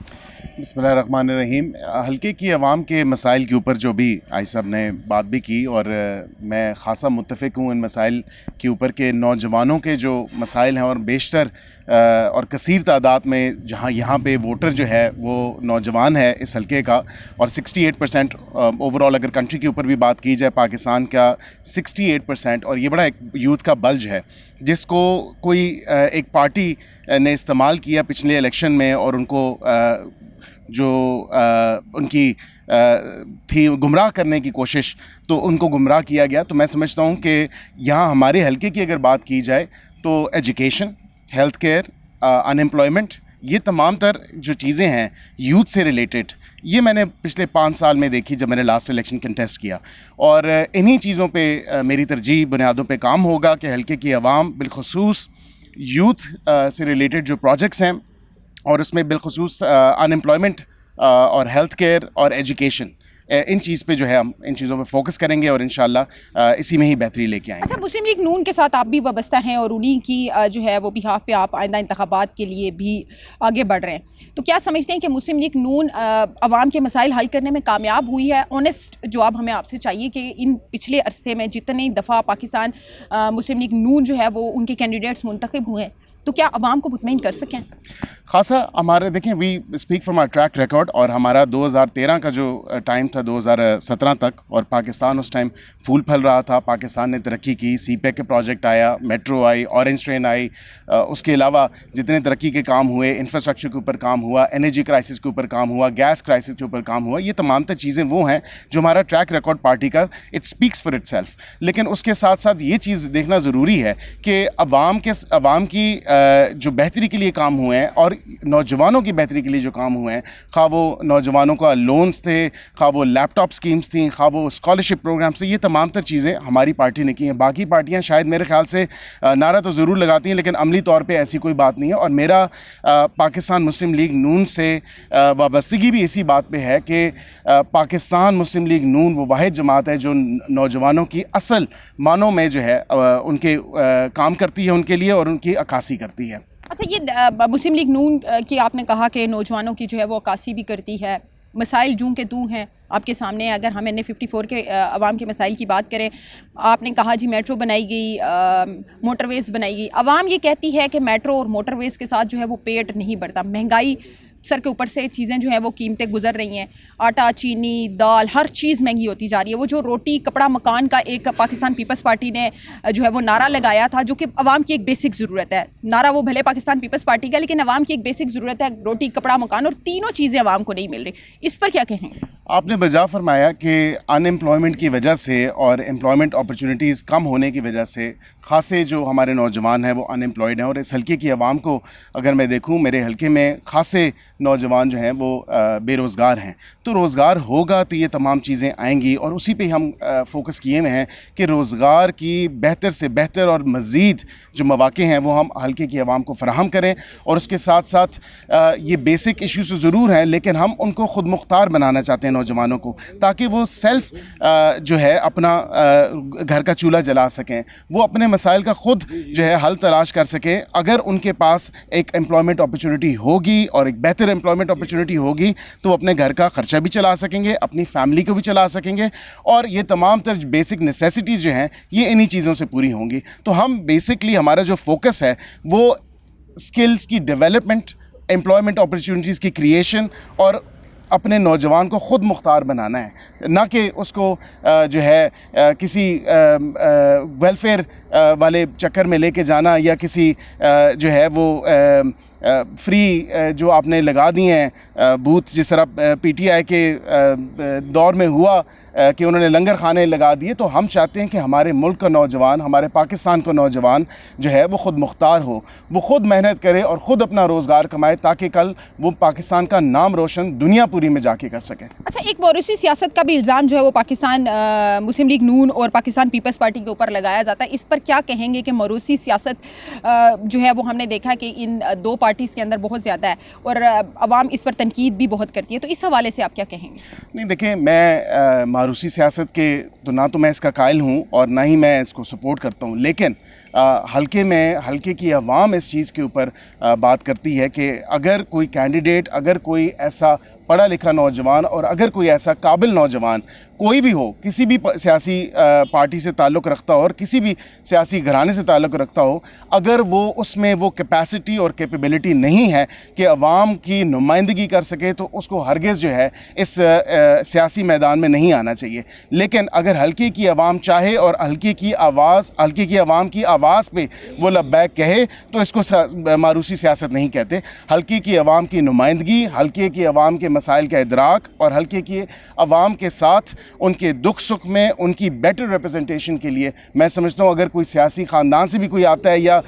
Speaker 12: बिस्मिल्लाहिर्रहमानिर्रहीम। हल्के की आवाम के मसाइल के ऊपर जो भी आई साहब ने बात भी की, और मैं ख़ासा मुत्तफ़िक हूँ इन मसाइल के ऊपर के नौजवानों के जो मसाइल हैं, और बेशतर और कसीर तादाद में जहाँ यहाँ पे वोटर जो है वो नौजवान है इस हल्के का, और 68% ओवरऑल अगर कंट्री के ऊपर भी बात की जाए पाकिस्तान का 68%, और ये बड़ा एक यूथ का बल्ज है जिसको कोई एक पार्टी ने इस्तेमाल किया पिछले इलेक्शन में, और उनको जो उनकी थी गुमराह करने की कोशिश, तो उनको गुमराह किया गया। तो मैं समझता हूँ कि यहाँ हमारे हल्के की अगर बात की जाए तो एजुकेशन, हेल्थ केयर, अनएम्प्लॉयमेंट, ये तमाम तर जो चीज़ें हैं यूथ से रिलेटेड, ये मैंने पिछले 5 साल में देखी जब मैंने लास्ट इलेक्शन कंटेस्ट किया, और इन्हीं चीज़ों पे मेरी तरजीह बुनियादों पे काम होगा कि हल्के की आवाम बिलखसूस यूथ से रिलेटेड जो प्रोजेक्ट्स हैं, और उसमें बिलखसूस अनएम्प्लॉयमेंट और हेल्थ केयर और एजुकेशन, इन चीज़ पे जो है हम इन चीज़ों पे फोकस करेंगे, और इंशाल्लाह इसी में ही बेहतरी लेके आएंगे।
Speaker 1: अच्छा, मुस्लिम लीग नून के साथ आप भी वाबस्ता हैं और उन्हीं की जो है वो बिहाफ पे आप आइंदा इंतखाबात के लिए भी आगे बढ़ रहे हैं, तो क्या समझते हैं कि मुस्लिम लीग नून आवाम के मसाइल हल करने में कामयाब हुई है? ऑनेस्ट जवाब हमें आपसे चाहिए कि इन पिछले अरसे में जितनी दफ़ा पाकिस्तान मुस्लिम लीग नून जो है वो उनके कैंडिडेट्स मुंतखब हुए हैं, तो क्या आवाम को मुतमईन कर सकें?
Speaker 12: ख़ासा हमारे देखें, we speak from our track record, और हमारा 2013 का जो टाइम था 2017 तक, और पाकिस्तान उस टाइम फूल फल रहा था, पाकिस्तान ने तरक्की की, CPEC के प्रोजेक्ट आया, मेट्रो आई, ऑरेंज ट्रेन आई, उसके अलावा जितने तरक्की के काम हुए, इंफ्रास्ट्रक्चर के ऊपर काम हुआ, एनर्जी क्राइसिस के ऊपर काम हुआ, गैस क्राइसिस के ऊपर काम हुआ, ये तमाम तर चीज़ें वो हैं जो हमारा ट्रैक रिकॉर्ड पार्टी का इट स्पीक्स फॉर इटसेल्फ। लेकिन उसके साथ साथ ये चीज़ देखना ज़रूरी है कि आवाम की जो बेहतरी के लिए काम हुए हैं, और नौजवानों की बेहतरी के लिए जो काम हुए हैं, खा वो नौजवानों का लोन्स थे, खा वो लैपटॉप स्कीम्स थी, खा वो स्कॉलरशिप प्रोग्राम से, ये तमाम तर चीज़ें हमारी पार्टी ने की हैं। बाकी पार्टियां शायद मेरे ख्याल से नारा तो ज़रूर लगाती हैं, लेकिन अमली तौर पे ऐसी कोई बात नहीं है। और मेरा पाकिस्तान मुस्लिम लीग नून से वाबस्तगी भी इसी बात पे है कि पाकिस्तान मुस्लिम लीग नून वो वाहिद जमात है जो नौजवानों की असल मानों में जो है उनके काम करती है उनके लिए, और उनकी अक्कासी करती है।
Speaker 1: अच्छा, ये मुस्लिम लीग नून की आपने कहा कि नौजवानों की जो है वो अक्कासी भी करती है, मसाइल जूं के तू हैं आपके सामने। अगर हम NA54 के अवाम के मसाइल की बात करें, आपने कहा जी मेट्रो बनाई गई, मोटरवेज़ बनाई गई। अवाम ये कहती है कि मेट्रो और मोटरवेज़ के साथ जो है वो पेट नहीं भरता, महंगाई सर के ऊपर से चीज़ें जो हैं वो कीमतें गुजर रही हैं, आटा, चीनी, दाल, हर चीज़ महंगी होती जा रही है। वो जो रोटी कपड़ा मकान का एक पाकिस्तान पीपल्स पार्टी ने जो है वो नारा लगाया था, जो कि आवाम की एक बेसिक ज़रूरत है, नारा वो भले पाकिस्तान पीपल्स पार्टी का, लेकिन आवाम की एक बेसिक ज़रूरत है रोटी कपड़ा मकान, और तीनों चीज़ें आवाम को नहीं मिल रही। इस पर क्या कहेंगे?
Speaker 12: आपने बजा फरमाया कि अनएम्प्लॉयमेंट की वजह से और एम्प्लॉयमेंट अपॉर्चुनिटीज़ कम होने की वजह से खासे जो हमारे नौजवान हैं वो अनएम्प्लॉयड हैं। और इस हल्के की आवाम को अगर मैं देखूं, मेरे हल्के में खासे नौजवान जो हैं वो बेरोज़गार हैं। तो रोज़गार होगा तो ये तमाम चीज़ें आएंगी, और उसी पे हम फोकस किए हुए हैं कि रोज़गार की बेहतर से बेहतर और मज़ीद जो मौक़े हैं वो हम हल्के की आवाम को फ़राहम करें। और उसके साथ साथ ये बेसिक इश्यूज़ ज़रूर हैं, लेकिन हम उनको ख़ुद मुख्तार बनाना चाहते हैं नौजवानों को, ताकि वो सेल्फ जो है अपना घर का चूल्हा जला सकें, वो अपने मसाइल का ख़ुद जो है हल तलाश कर सकें। अगर उनके पास एक एम्प्लॉयमेंट अपॉर्चुनिटी होगी और एक बेहतर एम्प्लॉयमेंट अपॉर्चुनिटी होगी तो वो अपने घर का ख़र्चा भी चला सकेंगे, अपनी फैमिली को भी चला सकेंगे, और ये तमाम तर बेसिक नेसेसिटीज़ जो हैं ये इन्हीं चीज़ों से पूरी होंगी। तो हम बेसिकली हमारा जो फोकस है वो स्किल्स की डेवलपमेंट, एम्प्लॉयमेंट अपॉर्चुनिटीज़ की क्रिएशन, और अपने नौजवान को ख़ुद मुख्तार बनाना है, ना कि उसको जो है किसी वेलफेयर वाले चक्कर में लेके जाना, या किसी जो है वो फ्री जो आपने लगा दिए हैं बूथ, जिस तरह PTI के दौर में हुआ کہ انہوں نے لنگر خانے لگا دیے، تو ہم چاہتے ہیں کہ ہمارے ملک کا نوجوان، ہمارے پاکستان کا نوجوان جو ہے وہ خود مختار ہو، وہ خود محنت کرے اور خود اپنا روزگار کمائے، تاکہ کل وہ پاکستان کا نام روشن دنیا پوری میں جا کے کر سکیں۔
Speaker 1: اچھا، ایک موروثی سیاست کا بھی الزام جو ہے وہ پاکستان مسلم لیگ نون اور پاکستان پیپلز پارٹی کے اوپر لگایا جاتا ہے، اس پر کیا کہیں گے کہ موروثی سیاست جو ہے وہ ہم نے دیکھا کہ ان دو پارٹیز کے اندر بہت زیادہ ہے اور عوام اس پر تنقید بھی بہت کرتی ہے، تو اس حوالے سے آپ کیا کہیں گے؟
Speaker 12: نہیں دیکھیں، میں موروثی سیاست کے تو نہ تو میں اس کا قائل ہوں اور نہ ہی میں اس کو سپورٹ کرتا ہوں، لیکن حلقے کی عوام اس چیز کے اوپر بات کرتی ہے کہ اگر کوئی کینڈیڈیٹ، اگر کوئی ایسا پڑھا لکھا نوجوان اور اگر کوئی ایسا قابل نوجوان کوئی بھی ہو، کسی بھی سیاسی پارٹی سے تعلق رکھتا ہو اور کسی بھی سیاسی گھرانے سے تعلق رکھتا ہو، اگر وہ اس میں وہ کیپیسٹی اور کیپیبلٹی نہیں ہے کہ عوام کی نمائندگی کر سکے، تو اس کو ہرگز جو ہے اس سیاسی میدان میں نہیں آنا چاہیے۔ لیکن اگر حلقے کی عوام چاہے اور حلقے کی عوام کی آواز پہ وہ لبیک کہے، تو اس کو موروثی سیاست نہیں کہتے۔ حلقے کی عوام کی نمائندگی، حلقے کی عوام کے مسائل کا ادراک اور حلقے کی عوام کے ساتھ ان کے دکھ سکھ میں ان کی بیٹر ریپرزنٹیشن کے لیے، میں سمجھتا ہوں اگر کوئی سیاسی خاندان سے بھی کوئی آتا ہے یا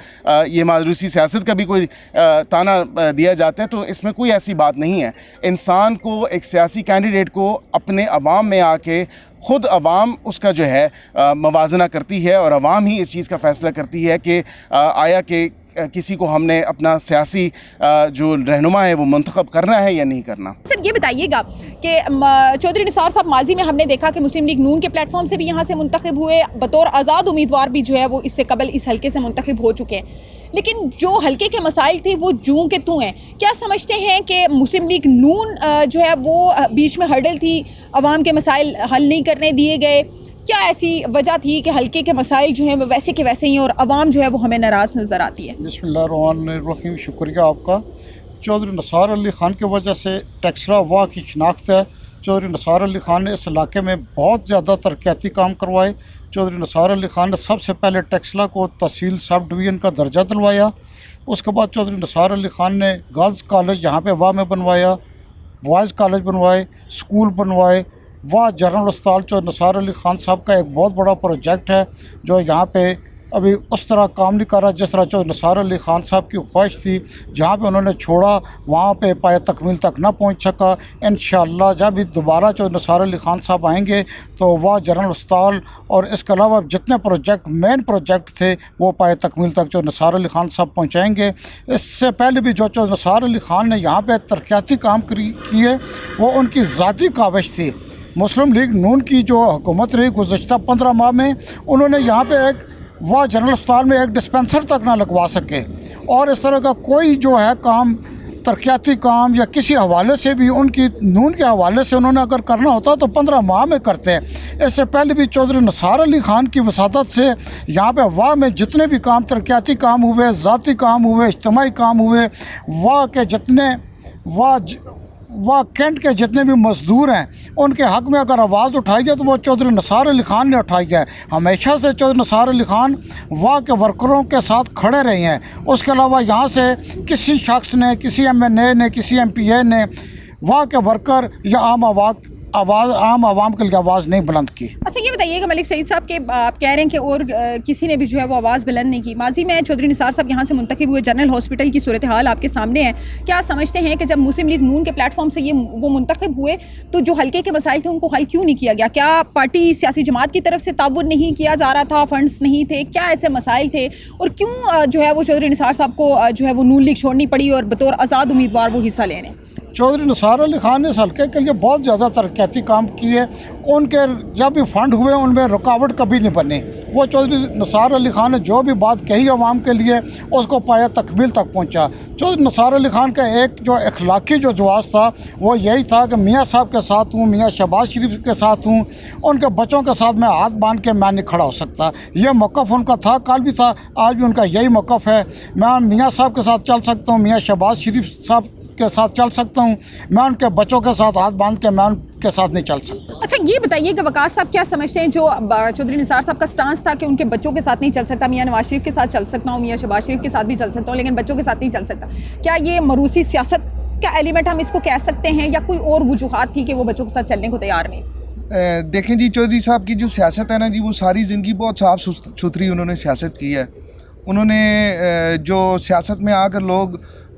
Speaker 12: یہ موروثی سیاست کا بھی کوئی تانا دیا جاتا ہے، تو اس میں کوئی ایسی بات نہیں ہے۔ انسان کو، ایک سیاسی کینڈیڈیٹ کو اپنے عوام میں آ کے خود عوام اس کا جو ہے موازنہ کرتی ہے اور عوام ہی اس چیز کا فیصلہ کرتی ہے کہ آیا کہ کسی کو ہم نے اپنا سیاسی جو رہنما ہے وہ منتخب کرنا ہے یا نہیں کرنا۔
Speaker 1: سر یہ بتائیے گا کہ چودھری نثار صاحب ماضی میں ہم نے دیکھا کہ مسلم لیگ نون کے پلیٹ فارم سے بھی یہاں سے منتخب ہوئے، بطور آزاد امیدوار بھی جو ہے وہ اس سے قبل اس حلقے سے منتخب ہو چکے ہیں، لیکن جو حلقے کے مسائل تھے وہ جوں کے توں ہیں۔ کیا سمجھتے ہیں کہ مسلم لیگ نون جو ہے وہ بیچ میں ہرڈل تھی، عوام کے مسائل حل نہیں کرنے دیے گئے؟ کیا ایسی وجہ تھی کہ حلقے کے مسائل جو ہیں وہ ویسے کے ویسے ہی ہیں اور عوام جو ہے وہ ہمیں ناراض نظر آتی ہے؟
Speaker 13: بسم اللہ الرحمن الرحیم، شکریہ آپ کا۔ چودھری نثار علی خان کی وجہ سے ٹیکسرا واہ کی شناخت ہے۔ چودھری نثار علی خان نے اس علاقے میں بہت زیادہ ترقیاتی کام کروائے۔ چودھری نثار علی خان نے سب سے پہلے ٹیکسلا کو تحصیل سب ڈویژن کا درجہ دلوایا۔ اس کے بعد چودھری نثار علی خان نے گرلز کالج یہاں پہ واہ میں بنوایا، بوائز کالج بنوائے، اسکول بنوائے۔ واہ جنرل اسپتال چودھری نثار علی خان صاحب کا ایک بہت بڑا پروجیکٹ ہے جو یہاں پہ ابھی اس طرح کام نہیں کر رہا جس طرح چودھری نثار علی خان صاحب کی خواہش تھی۔ جہاں پہ انہوں نے چھوڑا وہاں پہ پایہ تکمیل تک نہ پہنچ سکا۔ انشاءاللہ جب بھی دوبارہ چودھری نثار علی خان صاحب آئیں گے تو وہ جنرل اسپتال اور اس کے علاوہ جتنے پروجیکٹ مین پروجیکٹ تھے وہ پایہ تکمیل تک چودھری نثار علی خان صاحب پہنچائیں گے۔ اس سے پہلے بھی جو چودھری نثار علی خان نے یہاں پہ ترقیاتی کام کیے وہ ان کی ذاتی کاوش تھی۔ مسلم لیگ نون کی جو حکومت رہی گزشتہ 15 ماہ میں، انہوں نے یہاں پہ ایک وہ جنرل اسپتال میں ایک ڈسپینسر تک نہ لگوا سکے، اور اس طرح کا کوئی جو ہے کام، ترقیاتی کام یا کسی حوالے سے بھی ان کی نون کے حوالے سے انہوں نے اگر کرنا ہوتا تو 15 ماہ میں کرتے ہیں۔ اس سے پہلے بھی چودھری نثار علی خان کی وساطت سے یہاں پہ واہ میں جتنے بھی کام، ترقیاتی کام ہوئے، ذاتی کام ہوئے، اجتماعی کام ہوئے، واہ کے جتنے کینٹ کے جتنے بھی مزدور ہیں ان کے حق میں اگر آواز اٹھائی جائے تو وہ چودھری نثار علی خان نے اٹھائی ہے۔ ہمیشہ سے چودھری نثار علی خان واہ کے ورکروں کے ساتھ کھڑے رہے ہیں۔ اس کے علاوہ یہاں سے کسی شخص نے، کسی MNA نے، کسی MPA نے واہ کے ورکر یا عام عوام کے لیے آواز نہیں بلند کی۔
Speaker 1: اچھا یہ بتائیے گا ملک سعید صاحب کہ آپ کہہ رہے ہیں کہ اور کسی نے بھی جو ہے وہ آواز بلند نہیں کی۔ ماضی میں چودھری نثار صاحب یہاں سے منتخب ہوئے، جنرل ہاسپٹل کی صورتحال آپ کے سامنے ہے۔ کیا سمجھتے ہیں کہ جب مسلم لیگ نون کے پلیٹ فارم سے وہ منتخب ہوئے تو جو حلقے کے مسائل تھے ان کو حل کیوں نہیں کیا گیا؟ کیا پارٹی سیاسی جماعت کی طرف سے تعاون نہیں کیا جا رہا تھا، فنڈز نہیں تھے؟ کیا ایسے مسائل تھے اور کیوں جو ہے وہ چودھری نثار صاحب کو جو ہے وہ نون لیگ چھوڑنی پڑی اور بطور آزاد امیدوار وہ حصہ لے رہے ہیں؟
Speaker 13: چودھری نثار علی خان نے اس حلقے کے لیے بہت زیادہ ترقیاتی کام کیے۔ ان کے جب بھی فنڈ ہوئے ان میں رکاوٹ کبھی نہیں بنی۔ وہ چودھری نثار علی خان نے جو بھی بات کہی عوام کے لیے اس کو پایہ تکمیل تک پہنچا۔ چودھری نثار علی خان کا ایک جو اخلاقی جو جواز تھا وہ یہی تھا کہ میاں صاحب کے ساتھ ہوں، میاں شہباز شریف کے ساتھ ہوں، ان کے بچوں کے ساتھ میں ہاتھ باندھ کے میں نہیں کھڑا ہو سکتا۔ یہ موقف ان کا تھا، کل بھی تھا، آج بھی ان کا یہی موقف ہے۔ میں میاں صاحب کے ساتھ چل سکتا ہوں، میاں شہباز شریف صاحب کے ساتھ چل سکتا ہوں، میں ان کے بچوں کے ساتھ ہاتھ باندھ کے میں ان کے ساتھ نہیں چل سکتا۔
Speaker 1: اچھا یہ بتائیے کہ وقاص صاحب کیا سمجھتے ہیں جو چودھری نثار صاحب کا سٹانس تھا کہ ان کے بچوں کے ساتھ نہیں چل سکتا، میاں نواز شریف کے ساتھ چل سکتا ہوں، میاں شہباز شریف کے ساتھ بھی چل سکتا ہوں لیکن بچوں کے ساتھ نہیں چل سکتا، کیا یہ موروثی سیاست کا ایلیمنٹ ہم اس کو کہہ سکتے ہیں یا کوئی اور وجوہات تھی کہ وہ بچوں کے ساتھ چلنے کو تیار نہیں؟
Speaker 3: دیکھیں جی چودھری صاحب کی جو سیاست ہے نا جی، وہ ساری زندگی بہت صاف ستھری انہوں نے سیاست کی ہے. انہوں نے جو سیاست میں آ کر لوگ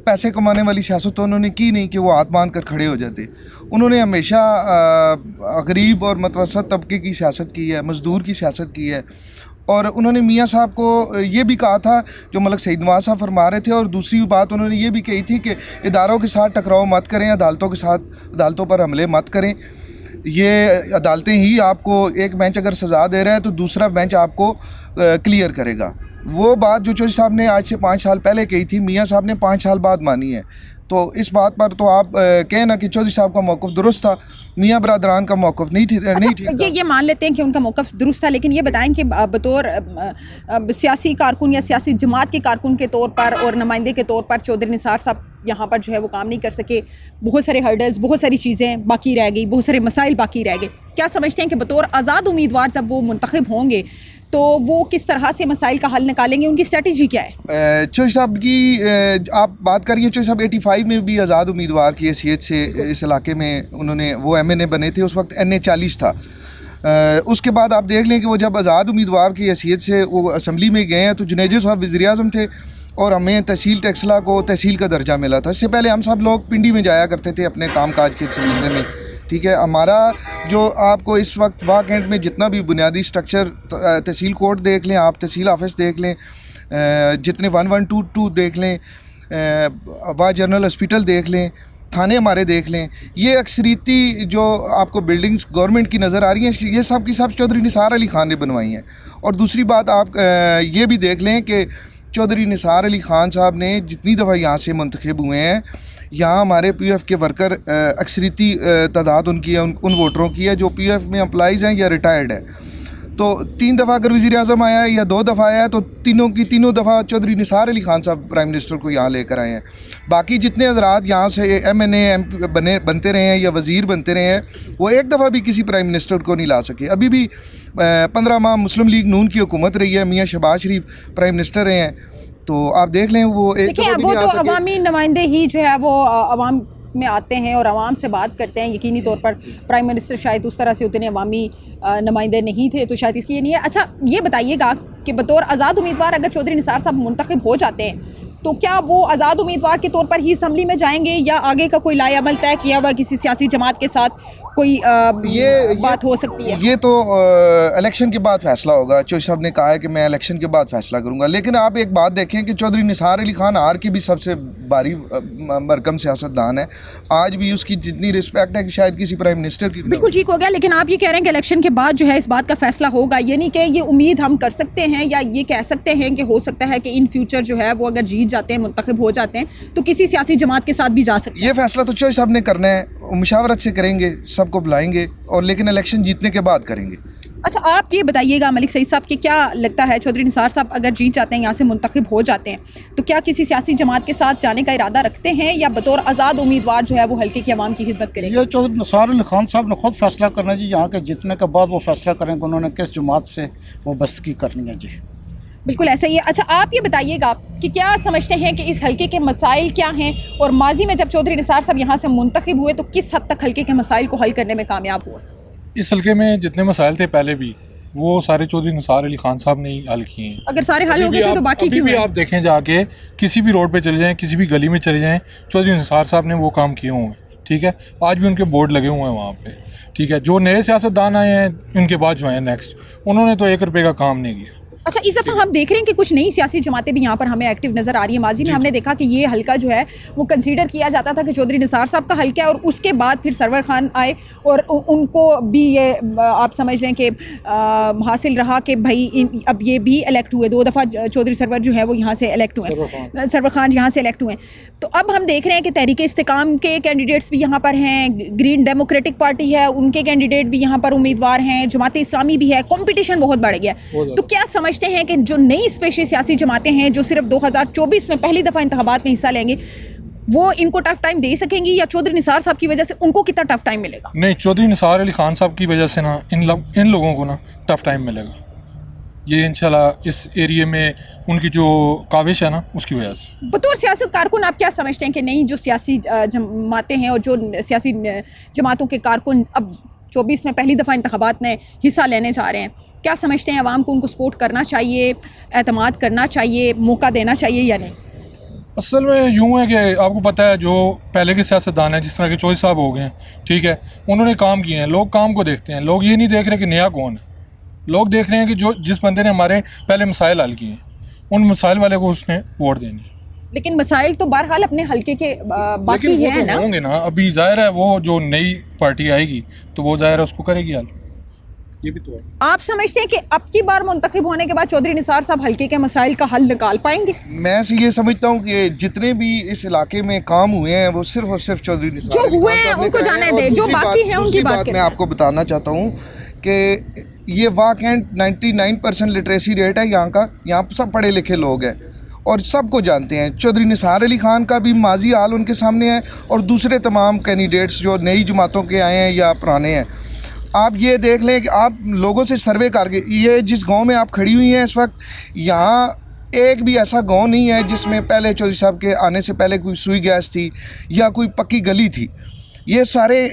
Speaker 3: پیسے کمانے والی سیاست تو انہوں نے کی نہیں کہ وہ ہاتھ باندھ کر کھڑے ہو جاتے. انہوں نے ہمیشہ غریب اور متوسط طبقے کی سیاست کی ہے، مزدور کی سیاست کی ہے. اور انہوں نے میاں صاحب کو یہ بھی کہا تھا جو ملک سعید نواز صاحب فرما رہے تھے، اور دوسری بات انہوں نے یہ بھی کہی تھی کہ اداروں کے ساتھ ٹکراؤ مت کریں، عدالتوں پر حملے مت کریں. یہ عدالتیں ہی آپ کو، ایک بینچ اگر سزا دے رہا ہے تو دوسرا بینچ آپ کو کلیئر کرے گا. وہ بات جو چودھری صاحب نے آج سے 5 سال پہلے کہی تھی، میاں صاحب نے 5 سال بعد مانی ہے. تو اس بات پر تو آپ کہیں نا کہ چودھری صاحب کا موقف درست تھا، میاں برادران کا موقف نہیں ٹھیک تھا.
Speaker 1: یہ مان لیتے ہیں کہ ان کا موقف درست تھا، لیکن یہ بتائیں کہ بطور سیاسی کارکن یا سیاسی جماعت کے کارکن کے طور پر اور نمائندے کے طور پر چودھری نثار صاحب یہاں پر جو ہے وہ کام نہیں کر سکے. بہت سارے ہرڈلز، بہت ساری چیزیں باقی رہ گئی، بہت سارے مسائل باقی رہ گئے. کیا سمجھتے ہیں کہ بطور آزاد امیدوار جب وہ منتخب ہوں گے تو وہ کس طرح سے مسائل کا حل نکالیں گے؟ ان کی اسٹریٹجی کیا ہے؟
Speaker 3: چودھری صاحب کی آپ بات کریے، چودھری صاحب 85 میں بھی آزاد امیدوار کی حیثیت سے اس علاقے میں انہوں نے وہ MNA بنے تھے، اس وقت NA 40 تھا. اس کے بعد آپ دیکھ لیں کہ وہ جب آزاد امیدوار کی حیثیت سے وہ اسمبلی میں گئے ہیں تو جنیجو صاحب وزیر اعظم تھے اور ہمیں تحصیل ٹیکسلا کو تحصیل کا درجہ ملا تھا. اس سے پہلے ہم سب لوگ پنڈی میں جایا کرتے تھے اپنے کام کاج کے سلسلے میں. ٹھیک ہے، ہمارا جو آپ کو اس وقت واہ کینٹ میں جتنا بھی بنیادی سٹرکچر، تحصیل کورٹ دیکھ لیں آپ، تحصیل آفس دیکھ لیں، جتنے 1122 دیکھ لیں، واہ جنرل ہاسپٹل دیکھ لیں، تھانے ہمارے دیکھ لیں، یہ اکثریتی جو آپ کو بلڈنگز گورنمنٹ کی نظر آ رہی ہیں یہ سب کی سب چودھری نثار علی خان نے بنوائی ہیں. اور دوسری بات آپ یہ بھی دیکھ لیں کہ چودھری نثار علی خان صاحب نے جتنی دفعہ یہاں سے منتخب ہوئے ہیں، یہاں ہمارے PF کے ورکر اکثریتی تعداد ان کی ہے، ان ووٹروں کی ہے جو PF میں امپلائیز ہیں یا ریٹائرڈ ہے. تو 3 دفعہ اگر وزیر اعظم آیا ہے یا 2 دفعہ آیا ہے تو تینوں دفعہ چودھری نثار علی خان صاحب پرائم منسٹر کو یہاں لے کر آئے ہیں. باقی جتنے حضرات یہاں سے MNA بنتے رہے ہیں یا وزیر بنتے رہے ہیں، وہ ایک دفعہ بھی کسی پرائم منسٹر کو نہیں لا سکے. ابھی بھی 15 ماہ مسلم لیگ نون کی حکومت رہی ہے، میاں شہباز شریف پرائم منسٹر رہے ہیں. تو آپ دیکھ لیں وہ ایک دفعہ بھی نہیں آ سکے.
Speaker 1: عوامی نمائندے ہی جو ہے وہ عوام میں آتے ہیں اور عوام سے بات کرتے ہیں. یقینی طور پر پرائم منسٹر شاید اس طرح سے اتنے عوامی نمائندے نہیں تھے تو شاید اس لیے نہیں ہے. اچھا یہ بتائیے گا کہ بطور آزاد امیدوار اگر چودھری نثار صاحب منتخب ہو جاتے ہیں تو کیا وہ آزاد امیدوار کے طور پر ہی اسمبلی میں جائیں گے یا آگے کا کوئی لائے عمل طے کیا ہوا کسی سیاسی جماعت کے ساتھ کوئی بات ہو سکتی ہے؟
Speaker 3: یہ تو الیکشن کے بعد فیصلہ ہوگا. چودھری صاحب نے کہا ہے کہ میں الیکشن کے بعد فیصلہ کروں گا. لیکن آپ ایک بات دیکھیں کہ چودھری نثار علی خان آر کی بھی سب سے بھاری بھرکم سیاستدان ہے. آج بھی اس کی جتنی رسپیکٹ ہے کہ شاید کسی پرائم منسٹر کی.
Speaker 1: بالکل ٹھیک ہو گیا، لیکن آپ یہ کہہ رہے ہیں کہ الیکشن کے بعد جو ہے اس بات کا فیصلہ ہوگا، یعنی کہ یہ امید ہم کر سکتے ہیں یا یہ کہہ سکتے ہیں کہ ہو سکتا ہے کہ ان فیوچر جو ہے وہ اگر جیت جاتے ہیں، منتخب ہو جاتے ہیں تو کسی سیاسی جماعت کے ساتھ بھی جا سکتے ہیں؟
Speaker 3: یہ فیصلہ تو چودھری صاحب نے کرنا ہے، مشاورت سے کریں گے، سب کو بلائیں گے اور لیکن الیکشن جیتنے کے بعد کریں گے.
Speaker 1: اچھا آپ یہ بتائیے گا ملک سعید صاحب کہ کیا لگتا ہے چودھری نثار صاحب اگر جیت جاتے ہیں، یہاں سے منتخب ہو جاتے ہیں تو کیا کسی سیاسی جماعت کے ساتھ جانے کا ارادہ رکھتے ہیں یا بطور آزاد امیدوار جو ہے وہ حلقے کی عوام کی خدمت کریں گے؟
Speaker 13: یہ چودھری نثار علی خان صاحب نے خود فیصلہ کرنا ہے جی. یہاں کے جیتنے کے بعد وہ فیصلہ کریں کہ انہوں نے کس جماعت سے وابستگی کرنی ہے. جی
Speaker 1: بالکل ایسا ہی ہے. اچھا آپ یہ بتائیے گا کہ کیا سمجھتے ہیں کہ اس حلقے کے مسائل کیا ہیں اور ماضی میں جب چودھری نثار صاحب یہاں سے منتخب ہوئے تو کس حد تک حلقے کے مسائل کو حل کرنے میں کامیاب ہوئے؟
Speaker 14: اس حلقے میں جتنے مسائل تھے پہلے بھی وہ سارے چودھری نثار علی خان صاحب نے ہی حل کیے ہیں.
Speaker 1: اگر سارے حل ہو گئے تھے تو باقی کیوں ہیں؟
Speaker 14: آپ دیکھیں جا کے کسی بھی روڈ پہ چلے جائیں، کسی بھی گلی میں چلے جائیں، چودھری نثار صاحب نے وہ کام کیے ہوئے ہیں. ٹھیک ہے، آج بھی ان کے بورڈ لگے ہوئے ہیں وہاں پہ. ٹھیک ہے، جو نئے سیاستدان آئے ہیں ان کے بعد جو ہیں نیکسٹ، انہوں نے تو 1 روپے کا کام نہیں کیا.
Speaker 1: اچھا اس دفعہ ہم دیکھ رہے ہیں کہ کچھ نئی سیاسی جماعتیں بھی یہاں پر ہمیں ایکٹیو نظر آ رہی ہیں. ماضی میں ہم نے دیکھا کہ یہ حلقہ جو ہے وہ کنسیڈر کیا جاتا تھا کہ چودھری نثار صاحب کا حلقہ ہے اور اس کے بعد پھر سرور خان آئے اور ان کو بھی یہ آپ سمجھ لیں کہ حاصل رہا کہ بھائی اب یہ بھی الیکٹ ہوئے. 2 دفعہ چودھری سرور جو ہے وہ یہاں سے الیکٹ ہوئے، سرور خان یہاں سے الیکٹ ہوئے. تو اب ہم دیکھ رہے ہیں کہ تحریک استحکام کے کینڈیڈیٹس بھی یہاں پر ہیں، گرین ڈیموکریٹک پارٹی ہے ان کے کینڈیڈیٹ بھی یہاں پر امیدوار ہیں، جماعت اسلامی بھی ہے. کمپٹیشن بہت بڑھ گیا. تو کیا سمجھتے ہیں کہ جو نئی اسپیشل سیاسی جماعتیں ہیں جو صرف 2024 میں پہلی دفعہ انتخابات میں حصہ لیں گے وہ ان کو ٹف ٹائم دے سکیں گی یا چودھری نثار صاحب کی وجہ سے ان کو کتنا ٹف ٹائم ملے گا؟
Speaker 14: نہیں، چودھری نثار علی خان صاحب کی وجہ سے نا ان لوگوں کو نا ٹف ٹائم ملے گا. یہ انشاءاللہ اس ایریے میں ان کی جو کاوش ہے نا اس کی وجہ سے.
Speaker 1: بطور سیاسی کارکن آپ کیا سمجھتے ہیں کہ نئی جو سیاسی جماعتیں ہیں اور جو سیاسی جماعتوں کے کارکن اب 24 میں پہلی دفعہ انتخابات میں حصہ لینے جا رہے ہیں. کیا سمجھتے ہیں عوام کو ان کو سپورٹ کرنا چاہیے, اعتماد کرنا چاہیے, موقع دینا چاہیے یا نہیں؟
Speaker 14: اصل میں یوں ہے کہ آپ کو پتہ ہے جو پہلے کے سیاستدان ہیں جس طرح کے چوہدری صاحب ہو گئے ہیں, ٹھیک ہے, انہوں نے کام کیے ہیں. لوگ کام کو دیکھتے ہیں, لوگ یہ نہیں دیکھ رہے کہ نیا کون ہے. لوگ دیکھ رہے ہیں کہ جو جس بندے نے ہمارے پہلے مسائل حل کیے ہیں ان مسائل والے کو اس نے ووٹ دینی ہے.
Speaker 1: لیکن مسائل تو بہرحال اپنے حلقے کے باقی ہیں نا.
Speaker 14: ہوں گے نا, ابھی ظاہر ہے وہ جو نئی پارٹی آئے گی تو وہ ظاہر ہے اس کو کرے گی حل. یہ بھی تو ہے.
Speaker 1: آپ سمجھتے ہیں کہ اب کی بار منتخب ہونے کے بعد چودھری نثار صاحب حلقے کے مسائل کا حل نکال پائیں گے؟
Speaker 15: میں یہ سمجھتا ہوں کہ جتنے بھی اس علاقے میں کام ہوئے ہیں وہ صرف اور صرف چودھری نثار
Speaker 1: جو ہوئے ہیں ان کو جانے دیں, جو باقی ہیں ان کی بات
Speaker 15: میں آپ کو بتانا چاہتا ہوں کہ یہ واقعاً 99% لٹریسی ریٹ ہے یہاں کا. یہاں سب پڑھے لکھے لوگ ہیں اور سب کو جانتے ہیں. چودھری نثار علی خان کا بھی ماضی حال ان کے سامنے ہے اور دوسرے تمام کینڈیڈیٹس جو نئی جماعتوں کے آئے ہیں یا پرانے ہیں. آپ یہ دیکھ لیں کہ آپ لوگوں سے سروے کر کے, یہ جس گاؤں میں آپ کھڑی ہوئی ہیں اس وقت, یہاں ایک بھی ایسا گاؤں نہیں ہے جس میں پہلے چودھری صاحب کے آنے سے پہلے کوئی سوئی گیس تھی یا کوئی پکی گلی تھی. یہ سارے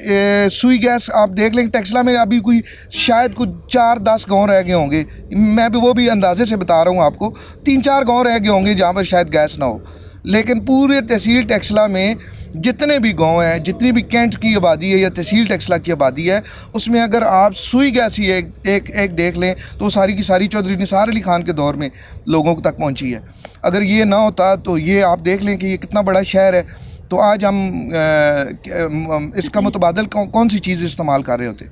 Speaker 15: سوئی گیس آپ دیکھ لیں. ٹیکسلا میں ابھی کوئی شاید کچھ 4-10 گاؤں رہ گئے ہوں گے, میں بھی وہ بھی اندازے سے بتا رہا ہوں آپ کو. 3-4 گاؤں رہ گئے ہوں گے جہاں پر شاید گیس نہ ہو. لیکن پورے تحصیل ٹیکسلا میں جتنے بھی گاؤں ہیں, جتنی بھی کینٹ کی آبادی ہے یا تحصیل ٹیکسلا کی آبادی ہے, اس میں اگر آپ سوئی گیس ہی ایک دیکھ لیں تو ساری کی ساری چودھری نثار علی خان کے دور میں لوگوں تک پہنچی ہے. اگر یہ نہ ہوتا تو یہ آپ دیکھ لیں کہ یہ کتنا بڑا شہر ہے, تو آج ہم اس کا متبادل کون سی چیز استعمال کر رہے ہوتے.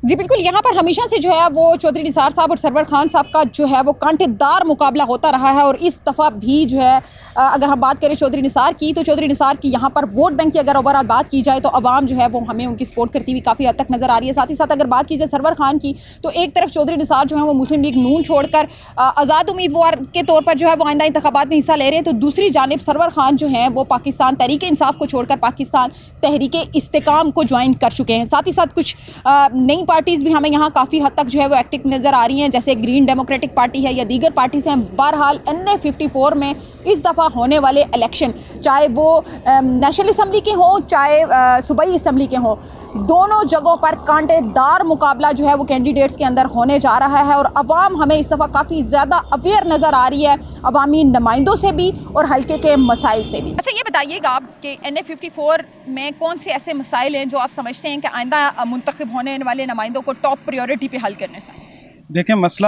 Speaker 1: جی بالکل, یہاں پر ہمیشہ سے جو ہے وہ چودھری نثار صاحب اور سرور خان صاحب کا جو ہے وہ کانٹے دار مقابلہ ہوتا رہا ہے. اور اس دفعہ بھی جو ہے اگر ہم بات کریں چودھری نثار کی, تو چودھری نثار کی یہاں پر ووٹ بینک کی اگر اوور آل بات کی جائے تو عوام جو ہے وہ ہمیں ان کی سپورٹ کرتی ہوئی کافی حد تک نظر آ رہی ہے. ساتھ ہی ساتھ اگر بات کی جائے سرور خان کی, تو ایک طرف چودھری نثار جو ہے وہ مسلم لیگ نون چھوڑ کر آزاد امیدوار کے طور پر جو ہے وہ آئندہ انتخابات میں حصہ لے رہے ہیں, تو دوسری جانب سرور خان جو ہیں وہ پاکستان تحریک انصاف کو چھوڑ کر پاکستان تحریک استحکام کو جوائن کر چکے ہیں. ساتھ ہی ساتھ کچھ نئی پارٹیز بھی ہمیں یہاں کافی حد تک جو ہے وہ ایکٹیو نظر آ رہی ہیں, جیسے گرین ڈیموکریٹک پارٹی ہے یا دیگر پارٹیز ہیں. بہرحال NA54 میں اس دفعہ ہونے والے الیکشن, چاہے وہ نیشنل اسمبلی کے ہوں چاہے صوبائی اسمبلی کے ہوں, دونوں جگہوں پر کانٹے دار مقابلہ جو ہے وہ کینڈیڈیٹس کے اندر ہونے جا رہا ہے. اور عوام ہمیں اس دفعہ کافی زیادہ اویئر نظر آ رہی ہے, عوامی نمائندوں سے بھی اور حلقے کے مسائل سے بھی. اچھا یہ بتائیے گا آپ کہ NA54 میں کون سے ایسے مسائل ہیں جو آپ سمجھتے ہیں کہ آئندہ منتخب ہونے والے نمائندوں کو ٹاپ پریورٹی پہ حل کرنے چاہیے؟
Speaker 2: دیکھیں, مسئلہ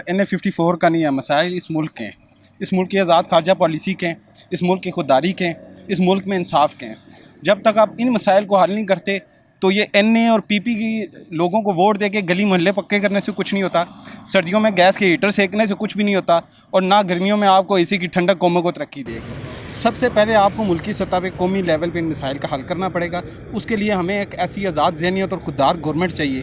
Speaker 2: NA54 کا نہیں ہے, مسائل اس ملک کے ہیں. اس ملک کی آزاد خارجہ پالیسی کے ہیں, اس ملک کی خودداری کے ہیں, اس ملک میں انصاف کے ہیں. جب تک آپ ان مسائل کو حل نہیں کرتے تو یہ NA اور PP کی لوگوں کو ووٹ دے کے گلی محلے پکے کرنے سے کچھ نہیں ہوتا, سردیوں میں گیس کے ہیٹر سینکنے سے کچھ بھی نہیں ہوتا, اور نہ گرمیوں میں آپ کو اسی کی ٹھنڈک قوموں کو ترقی دے گی. سب سے پہلے آپ کو ملکی سطح پہ قومی لیول پہ ان مسائل کا حل کرنا پڑے گا. اس کے لیے ہمیں ایک ایسی آزاد ذہنیت اور خوددار گورنمنٹ چاہیے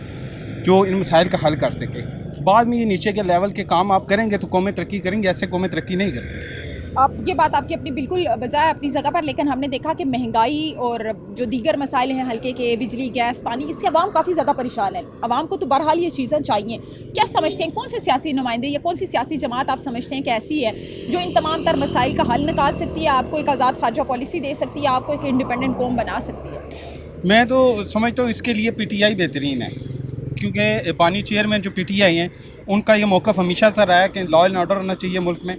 Speaker 2: جو ان مسائل کا حل کر سکے. بعد میں یہ نیچے کے لیول کے کام آپ کریں گے تو قومیں ترقی کریں گے, ایسے قومیں ترقی نہیں کرتی.
Speaker 1: آپ یہ بات آپ کی اپنی بالکل بجائے اپنی جگہ پر, لیکن ہم نے دیکھا کہ مہنگائی اور جو دیگر مسائل ہیں حلقے کے, بجلی گیس پانی, اس سے عوام کافی زیادہ پریشان ہے. عوام کو تو بہرحال یہ چیزیں چاہیے. کیا سمجھتے ہیں کون سے سیاسی نمائندے یا کون سی سیاسی جماعت آپ سمجھتے ہیں کہ ایسی ہے جو ان تمام تر مسائل کا حل نکال سکتی ہے, آپ کو ایک آزاد خارجہ پالیسی دے سکتی ہے, آپ کو ایک انڈیپینڈنٹ قوم بنا سکتی ہے؟
Speaker 2: میں تو سمجھتا ہوں اس کے لیے PTI بہترین ہے, کیونکہ بانی چیئرمین جو PTI ہیں ان کا یہ موقف ہمیشہ سے رہا ہے کہ لا اینڈ آرڈر ہونا چاہیے ملک میں.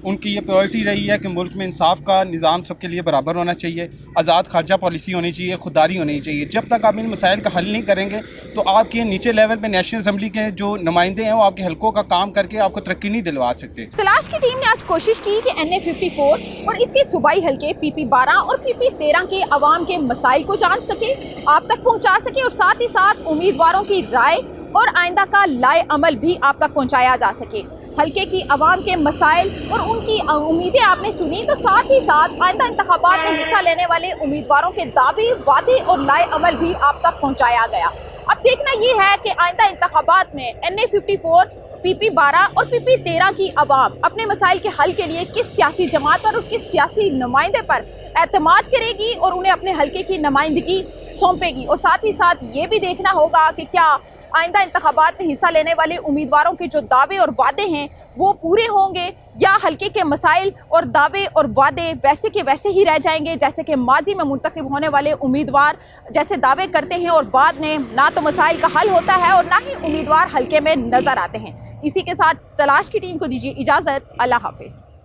Speaker 2: ان کی یہ پرائرٹی رہی ہے کہ ملک میں انصاف کا نظام سب کے لیے برابر ہونا چاہیے, آزاد خارجہ پالیسی ہونی چاہیے, خودداری ہونی چاہیے. جب تک آپ ان مسائل کا حل نہیں کریں گے تو آپ کے نیچے لیول پہ نیشنل اسمبلی کے جو نمائندے ہیں وہ آپ کے حلقوں کا کام کر کے آپ کو ترقی نہیں دلوا سکتے.
Speaker 1: تلاش کی ٹیم نے آج کوشش کی کہ NA54 اور اس کے صوبائی حلقے PP12 اور PP13 کے عوام کے مسائل کو جان سکے, آپ تک پہنچا سکے, اور ساتھ ہی ساتھ امیدواروں کی رائے اور آئندہ کا لائے عمل بھی آپ تک پہنچایا جا سکے. حلقے کی عوام کے مسائل اور ان کی امیدیں آپ نے سنی, تو ساتھ ہی ساتھ آئندہ انتخابات میں حصہ لینے والے امیدواروں کے دعوے, وعدے اور لائے عمل بھی آپ تک پہنچایا گیا. اب دیکھنا یہ ہے کہ آئندہ انتخابات میں NA54, PP12 اور PP13 کی عوام اپنے مسائل کے حل کے لیے کس سیاسی جماعت پر اور کس سیاسی نمائندے پر اعتماد کرے گی اور انہیں اپنے حلقے کی نمائندگی سونپے گی. اور ساتھ ہی ساتھ یہ بھی دیکھنا ہوگا کہ کیا آئندہ انتخابات میں حصہ لینے والے امیدواروں کے جو دعوے اور وعدے ہیں وہ پورے ہوں گے یا حلقے کے مسائل اور دعوے اور وعدے ویسے کے ویسے ہی رہ جائیں گے جیسے کہ ماضی میں منتخب ہونے والے امیدوار جیسے دعوے کرتے ہیں اور بعد میں نہ تو مسائل کا حل ہوتا ہے اور نہ ہی امیدوار حلقے میں نظر آتے ہیں۔ اسی کے ساتھ تلاش کی ٹیم کو دیجیے اجازت، اللہ حافظ۔